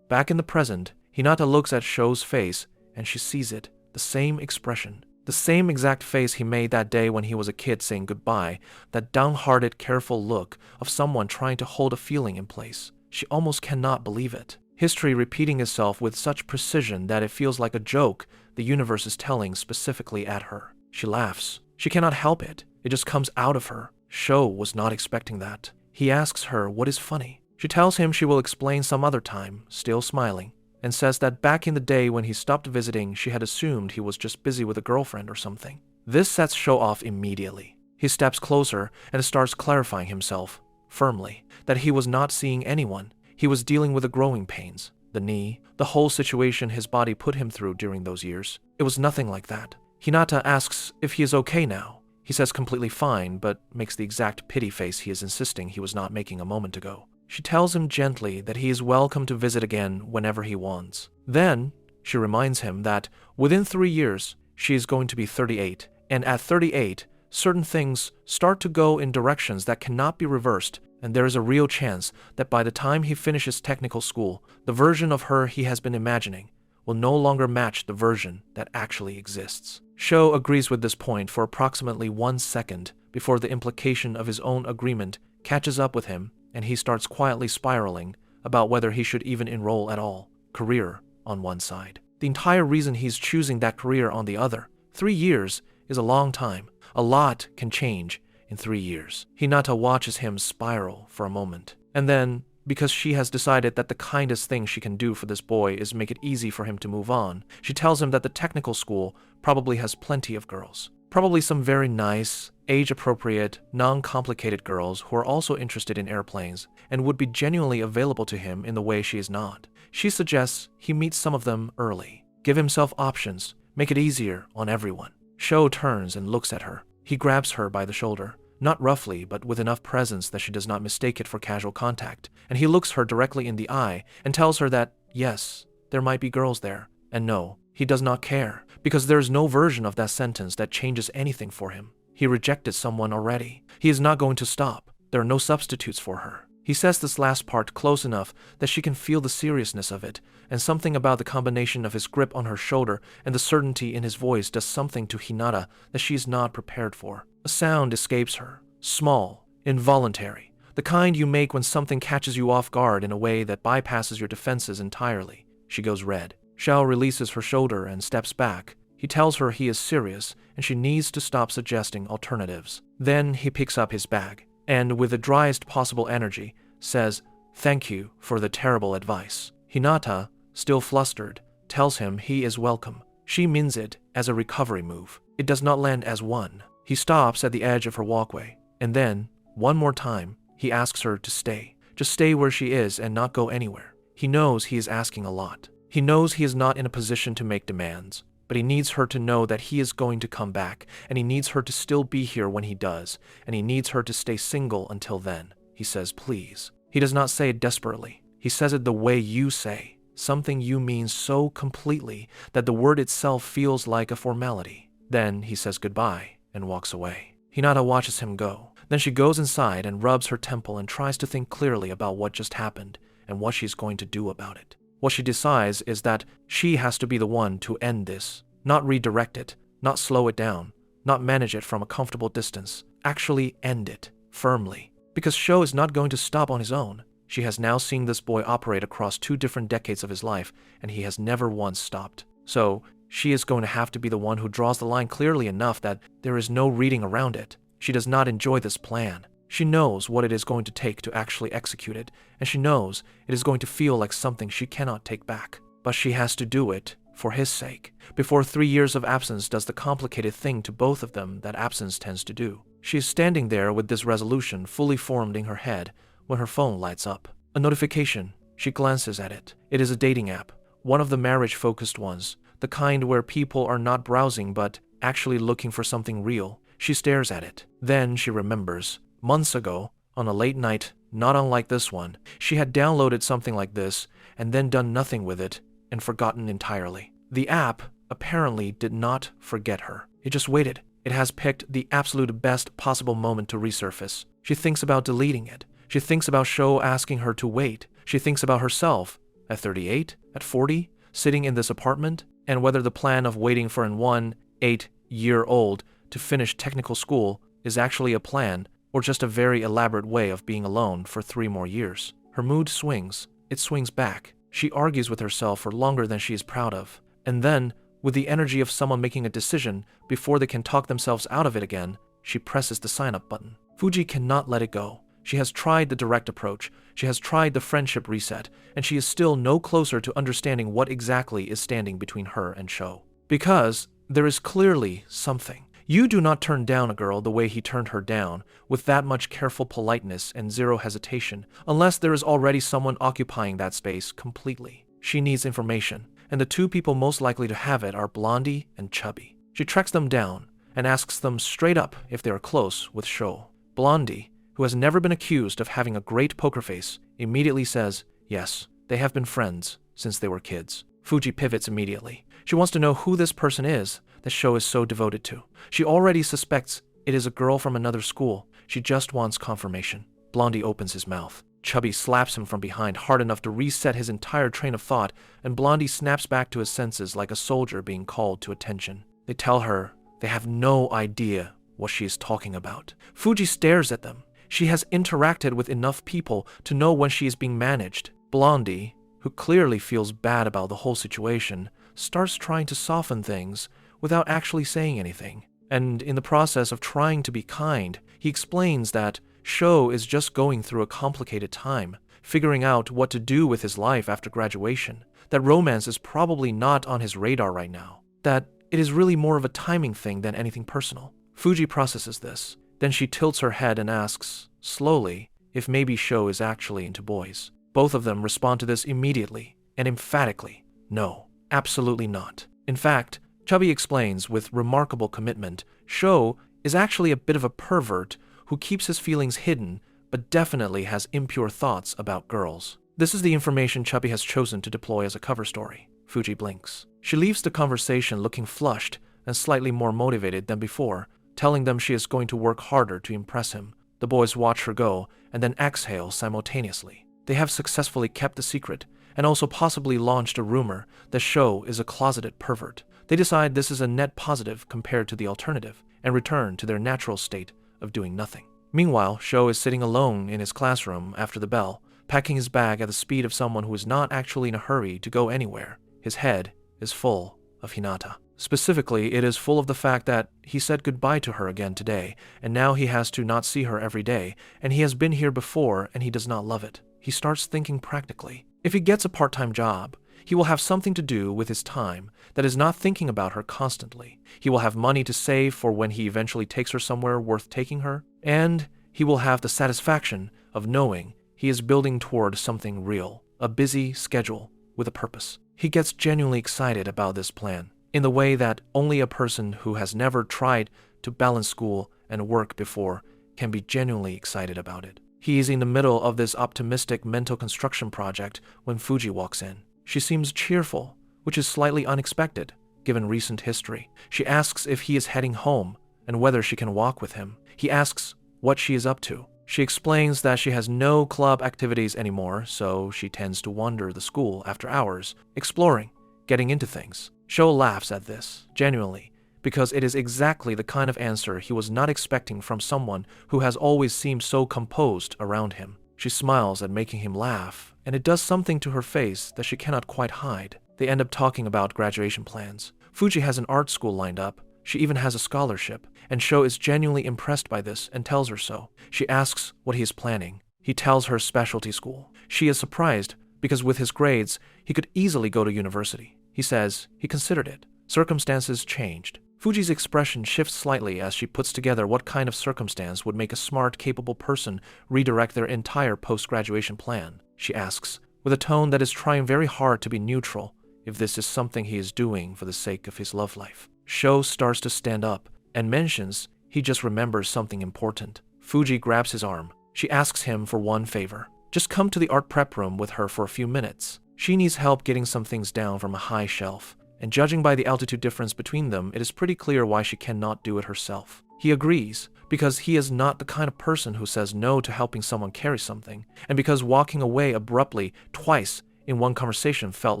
Back in the present, Hinata looks at Sho's face and she sees it, the same expression. The same exact face he made that day when he was a kid saying goodbye, that downhearted, careful look of someone trying to hold a feeling in place. She almost cannot believe it. History repeating itself with such precision that it feels like a joke the universe is telling specifically at her. She laughs. She cannot help it. It just comes out of her. Sho was not expecting that. He asks her what is funny. She tells him she will explain some other time, still smiling, and says that back in the day when he stopped visiting, she had assumed he was just busy with a girlfriend or something. This sets Sho off immediately. He steps closer and starts clarifying himself, firmly, that he was not seeing anyone. He was dealing with the growing pains, the knee, the whole situation his body put him through during those years. It was nothing like that. Hinata asks if he is okay now. He says completely fine, but makes the exact pity face he is insisting he was not making a moment ago. She tells him gently that he is welcome to visit again whenever he wants. Then, she reminds him that within 3 years, she is going to be 38, and at 38, certain things start to go in directions that cannot be reversed, and there is a real chance that by the time he finishes technical school, the version of her he has been imagining will no longer match the version that actually exists. Sho agrees with this point for approximately 1 second before the implication of his own agreement catches up with him and he starts quietly spiraling about whether he should even enroll at all. Career on one side. The entire reason he's choosing that career on the other. 3 years is a long time. A lot can change in 3 years. Hinata watches him spiral for a moment. And then, because she has decided that the kindest thing she can do for this boy is make it easy for him to move on, she tells him that the technical school probably has plenty of girls. Probably some very nice, age-appropriate, non-complicated girls who are also interested in airplanes and would be genuinely available to him in the way she is not. She suggests he meet some of them early, give himself options, make it easier on everyone. Sho turns and looks at her. He grabs her by the shoulder, not roughly, but with enough presence that she does not mistake it for casual contact, and he looks her directly in the eye and tells her that, yes, there might be girls there, and no, He does not care, because there is no version of that sentence that changes anything for him. He rejected someone already. He is not going to stop. There are no substitutes for her. He says this last part close enough that she can feel the seriousness of it, and something about the combination of his grip on her shoulder and the certainty in his voice does something to Hinata that she is not prepared for. A sound escapes her, small, involuntary, the kind you make when something catches you off guard in a way that bypasses your defenses entirely. She goes red. Xiao releases her shoulder and steps back. He tells her he is serious and she needs to stop suggesting alternatives. Then he picks up his bag and, with the driest possible energy, says, "Thank you for the terrible advice." Hinata, still flustered, tells him he is welcome. She means it as a recovery move. It does not land as one. He stops at the edge of her walkway, and then, one more time, he asks her to stay. Just stay where she is and not go anywhere. He knows he is asking a lot. He knows he is not in a position to make demands, but he needs her to know that he is going to come back, and he needs her to still be here when he does, and he needs her to stay single until then. He says, "Please." He does not say it desperately. He says it the way you say, something you mean so completely that the word itself feels like a formality. Then he says goodbye and walks away. Hinata watches him go. Then she goes inside and rubs her temple and tries to think clearly about what just happened and what she's going to do about it. What she decides is that she has to be the one to end this, not redirect it, not slow it down, not manage it from a comfortable distance, actually end it, firmly. Because Sho is not going to stop on his own. She has now seen this boy operate across 2 different decades of his life, and he has never once stopped. So, she is going to have to be the one who draws the line clearly enough that there is no reading around it. She does not enjoy this plan. She knows what it is going to take to actually execute it, and she knows it is going to feel like something she cannot take back. But she has to do it for his sake, before 3 years of absence does the complicated thing to both of them that absence tends to do. She is standing there with this resolution fully formed in her head when her phone lights up. A notification. She glances at it. It is a dating app, one of the marriage-focused ones, the kind where people are not browsing but actually looking for something real. She stares at it. Then she remembers. Months ago, on a late night, not unlike this one, she had downloaded something like this and then done nothing with it and forgotten entirely. The app apparently did not forget her. It just waited. It has picked the absolute best possible moment to resurface. She thinks about deleting it. She thinks about Sho asking her to wait. She thinks about herself at 38, at 40, sitting in this apartment, and whether the plan of waiting for an 8-year-old to finish technical school is actually a plan or just a very elaborate way of being alone for 3 more years. Her mood swings. It swings back. She argues with herself for longer than she is proud of. And then, with the energy of someone making a decision before they can talk themselves out of it again, she presses the sign-up button. Fuji cannot let it go. She has tried the direct approach, she has tried the friendship reset, and she is still no closer to understanding what exactly is standing between her and Sho. Because there is clearly something. You do not turn down a girl the way he turned her down, with that much careful politeness and zero hesitation, unless there is already someone occupying that space completely. She needs information, and the 2 people most likely to have it are Blondie and Chubby. She tracks them down and asks them straight up if they are close with Sho. Blondie, who has never been accused of having a great poker face, immediately says, yes, they have been friends since they were kids. Fuji pivots immediately. She wants to know who this person is that Sho is so devoted to. She already suspects it is a girl from another school. She just wants confirmation. Blondie opens his mouth. Chubby slaps him from behind hard enough to reset his entire train of thought, and Blondie snaps back to his senses like a soldier being called to attention. They tell her they have no idea what she is talking about. Fuji stares at them. She has interacted with enough people to know when she is being managed. Blondie, who clearly feels bad about the whole situation, starts trying to soften things without actually saying anything. And in the process of trying to be kind, he explains that Sho is just going through a complicated time, figuring out what to do with his life after graduation, that romance is probably not on his radar right now, that it is really more of a timing thing than anything personal. Fuji processes this. Then she tilts her head and asks, slowly, if maybe Sho is actually into boys. Both of them respond to this immediately and emphatically. No, absolutely not. In fact, Chubby explains with remarkable commitment, Sho is actually a bit of a pervert who keeps his feelings hidden but definitely has impure thoughts about girls. This is the information Chubby has chosen to deploy as a cover story. Fuji blinks. She leaves the conversation looking flushed and slightly more motivated than before, telling them she is going to work harder to impress him. The boys watch her go and then exhale simultaneously. They have successfully kept the secret and also possibly launched a rumor that Sho is a closeted pervert. They decide this is a net positive compared to the alternative and return to their natural state of doing nothing. Meanwhile, Sho is sitting alone in his classroom after the bell, packing his bag at the speed of someone who is not actually in a hurry to go anywhere. His head is full of Hinata. Specifically, it is full of the fact that he said goodbye to her again today, and now he has to not see her every day, and he has been here before and he does not love it. He starts thinking practically. If he gets a part-time job, he will have something to do with his time that is not thinking about her constantly. He will have money to save for when he eventually takes her somewhere worth taking her, and he will have the satisfaction of knowing he is building toward something real, a busy schedule with a purpose. He gets genuinely excited about this plan, in the way that only a person who has never tried to balance school and work before can be genuinely excited about it. He is in the middle of this optimistic mental construction project when Fuji walks in. She seems cheerful, which is slightly unexpected, given recent history. She asks if he is heading home and whether she can walk with him. He asks what she is up to. She explains that she has no club activities anymore, so she tends to wander the school after hours, exploring, getting into things. Sho laughs at this, genuinely, because it is exactly the kind of answer he was not expecting from someone who has always seemed so composed around him. She smiles at making him laugh, and it does something to her face that she cannot quite hide. They end up talking about graduation plans. Fuji has an art school lined up. She even has a scholarship, and Sho is genuinely impressed by this and tells her so. She asks what he is planning. He tells her specialty school. She is surprised because with his grades, he could easily go to university. He says he considered it. Circumstances changed. Fuji's expression shifts slightly as she puts together what kind of circumstance would make a smart, capable person redirect their entire post-graduation plan. She asks, with a tone that is trying very hard to be neutral, if this is something he is doing for the sake of his love life. Sho starts to stand up and mentions he just remembers something important. Fuji grabs his arm. She asks him for one favor. Just come to the art prep room with her for a few minutes. She needs help getting some things down from a high shelf, and judging by the altitude difference between them, it is pretty clear why she cannot do it herself. He agrees, because he is not the kind of person who says no to helping someone carry something, and because walking away abruptly twice in one conversation felt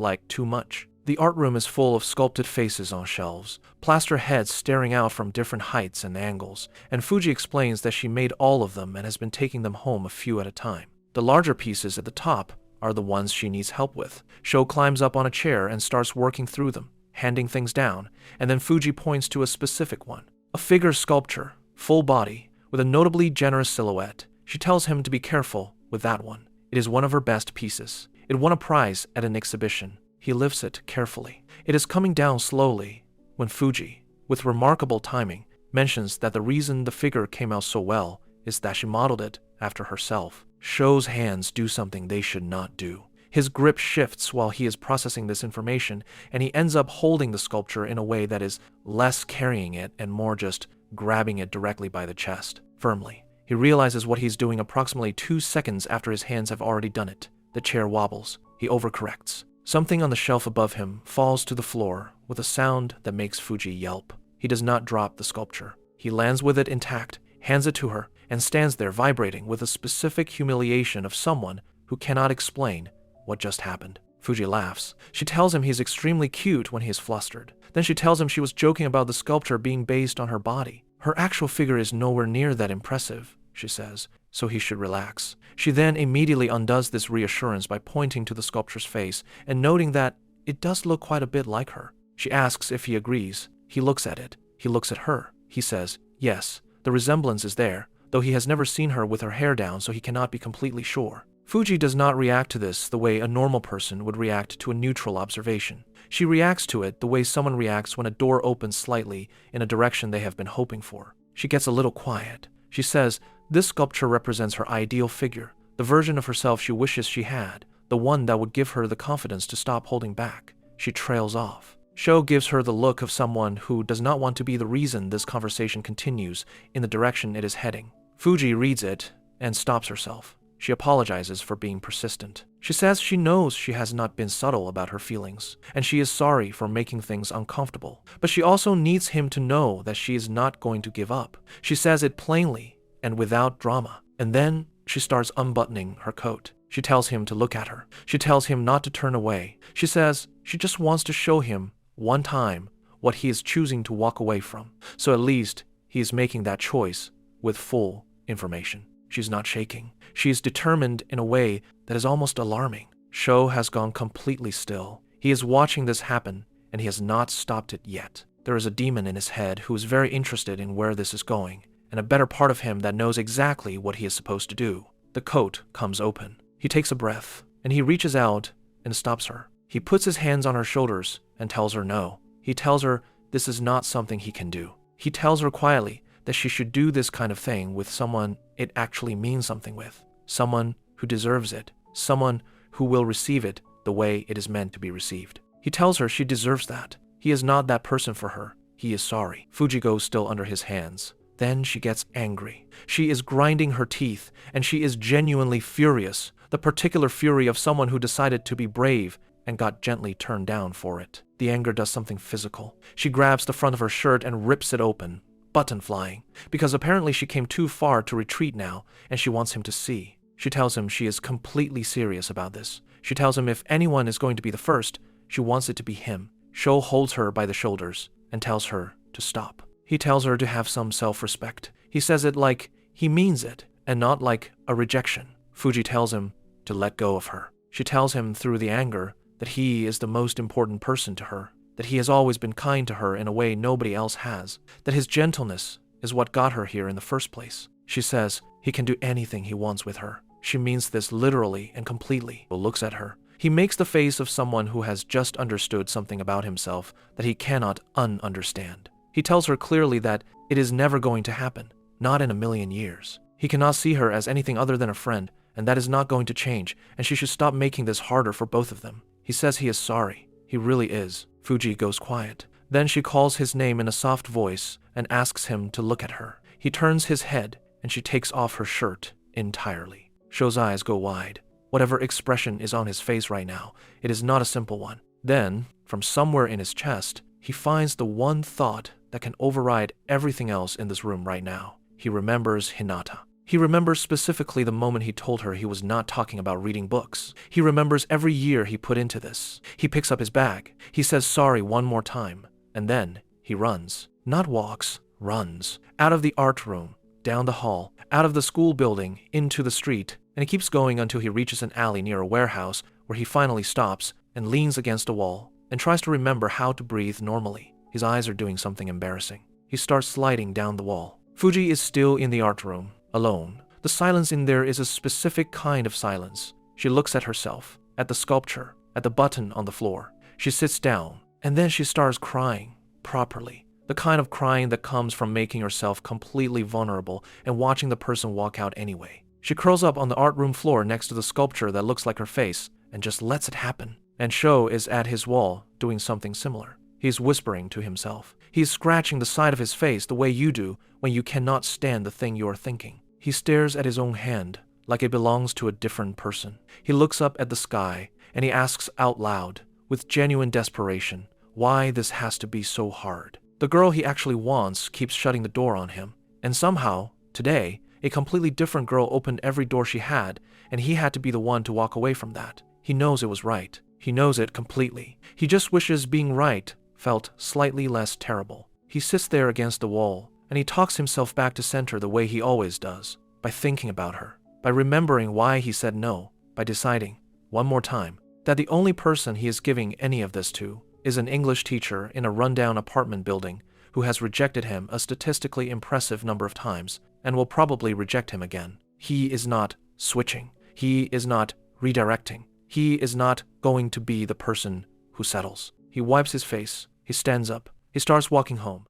like too much. The art room is full of sculpted faces on shelves, plaster heads staring out from different heights and angles, and Fuji explains that she made all of them and has been taking them home a few at a time. The larger pieces at the top are the ones she needs help with. Sho climbs up on a chair and starts working through them, handing things down, and then Fuji points to a specific one. A figure sculpture, full body, with a notably generous silhouette. She tells him to be careful with that one. It is one of her best pieces. It won a prize at an exhibition. He lifts it carefully. It is coming down slowly when Fuji, with remarkable timing, mentions that the reason the figure came out so well is that she modeled it after herself. Sho's hands do something they should not do. His grip shifts while he is processing this information, and he ends up holding the sculpture in a way that is less carrying it and more just grabbing it directly by the chest, firmly. He realizes what he's doing approximately 2 seconds after his hands have already done it. The chair wobbles. He overcorrects. Something on the shelf above him falls to the floor with a sound that makes Fuji yelp. He does not drop the sculpture. He lands with it intact, hands it to her, and stands there vibrating with a specific humiliation of someone who cannot explain what just happened. Fuji laughs. She tells him he's extremely cute when he is flustered. Then she tells him she was joking about the sculpture being based on her body. Her actual figure is nowhere near that impressive, she says, so he should relax. She then immediately undoes this reassurance by pointing to the sculpture's face and noting that it does look quite a bit like her. She asks if he agrees. He looks at it. He looks at her. He says, yes, the resemblance is there, though he has never seen her with her hair down, so he cannot be completely sure. Fuji does not react to this the way a normal person would react to a neutral observation. She reacts to it the way someone reacts when a door opens slightly in a direction they have been hoping for. She gets a little quiet. She says this sculpture represents her ideal figure, the version of herself she wishes she had, the one that would give her the confidence to stop holding back. She trails off. Sho gives her the look of someone who does not want to be the reason this conversation continues in the direction it is heading. Fuji reads it and stops herself. She apologizes for being persistent. She says she knows she has not been subtle about her feelings, and she is sorry for making things uncomfortable. But she also needs him to know that she is not going to give up. She says it plainly and without drama. And then she starts unbuttoning her coat. She tells him to look at her. She tells him not to turn away. She says she just wants to show him one time what he is choosing to walk away from. So at least he is making that choice with full information. She's not shaking. She is determined in a way that is almost alarming. Sho has gone completely still. He is watching this happen, and he has not stopped it yet. There is a demon in his head who is very interested in where this is going, and a better part of him that knows exactly what he is supposed to do. The coat comes open. He takes a breath, and he reaches out and stops her. He puts his hands on her shoulders and tells her no. He tells her this is not something he can do. He tells her quietly that she should do this kind of thing with someone it actually means something with. Someone who deserves it. Someone who will receive it the way it is meant to be received. He tells her she deserves that. He is not that person for her. He is sorry. Fujiko is still under his hands. Then she gets angry. She is grinding her teeth, and she is genuinely furious. The particular fury of someone who decided to be brave and got gently turned down for it. The anger does something physical. She grabs the front of her shirt and rips it open, button flying, because apparently she came too far to retreat now, and she wants him to see. She tells him she is completely serious about this. She tells him if anyone is going to be the first, she wants it to be him. Sho holds her by the shoulders and tells her to stop. He tells her to have some self-respect. He says it like he means it, and not like a rejection. Fuji tells him to let go of her. She tells him through the anger that he is the most important person to her, that he has always been kind to her in a way nobody else has, that his gentleness is what got her here in the first place. She says he can do anything he wants with her. She means this literally and completely. He looks at her. He makes the face of someone who has just understood something about himself that he cannot ununderstand. He tells her clearly that it is never going to happen, not in a million years. He cannot see her as anything other than a friend, and that is not going to change, and she should stop making this harder for both of them. He says he is sorry. He really is. Fuji goes quiet. Then she calls his name in a soft voice and asks him to look at her. He turns his head, and she takes off her shirt entirely. Sho's eyes go wide. Whatever expression is on his face right now, it is not a simple one. Then, from somewhere in his chest, he finds the one thought that can override everything else in this room right now. He remembers Hinata. He remembers specifically the moment he told her he was not talking about reading books. He remembers every year he put into this. He picks up his bag. He says sorry one more time. And then he runs. Not walks, runs. Out of the art room, down the hall, out of the school building, into the street. And he keeps going until he reaches an alley near a warehouse where he finally stops and leans against a wall and tries to remember how to breathe normally. His eyes are doing something embarrassing. He starts sliding down the wall. Fuji is still in the art room, alone. The silence in there is a specific kind of silence. She looks at herself, at the sculpture, at the button on the floor. She sits down, and then she starts crying, properly. The kind of crying that comes from making herself completely vulnerable and watching the person walk out anyway. She curls up on the art room floor next to the sculpture that looks like her face and just lets it happen. And Sho is at his wall doing something similar. He's whispering to himself. He's scratching the side of his face the way you do when you cannot stand the thing you are thinking. He stares at his own hand like it belongs to a different person. He looks up at the sky and he asks out loud, with genuine desperation, why this has to be so hard. The girl he actually wants keeps shutting the door on him. And somehow, today, a completely different girl opened every door she had, and he had to be the one to walk away from that. He knows it was right. He knows it completely. He just wishes being right felt slightly less terrible. He sits there against the wall, and he talks himself back to center the way he always does, by thinking about her, by remembering why he said no, by deciding, one more time, that the only person he is giving any of this to is an English teacher in a rundown apartment building who has rejected him a statistically impressive number of times and will probably reject him again. He is not switching. He is not redirecting. He is not going to be the person who settles. He wipes his face. He stands up. He starts walking home.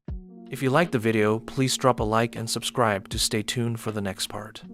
If you liked the video, please drop a like and subscribe to stay tuned for the next part.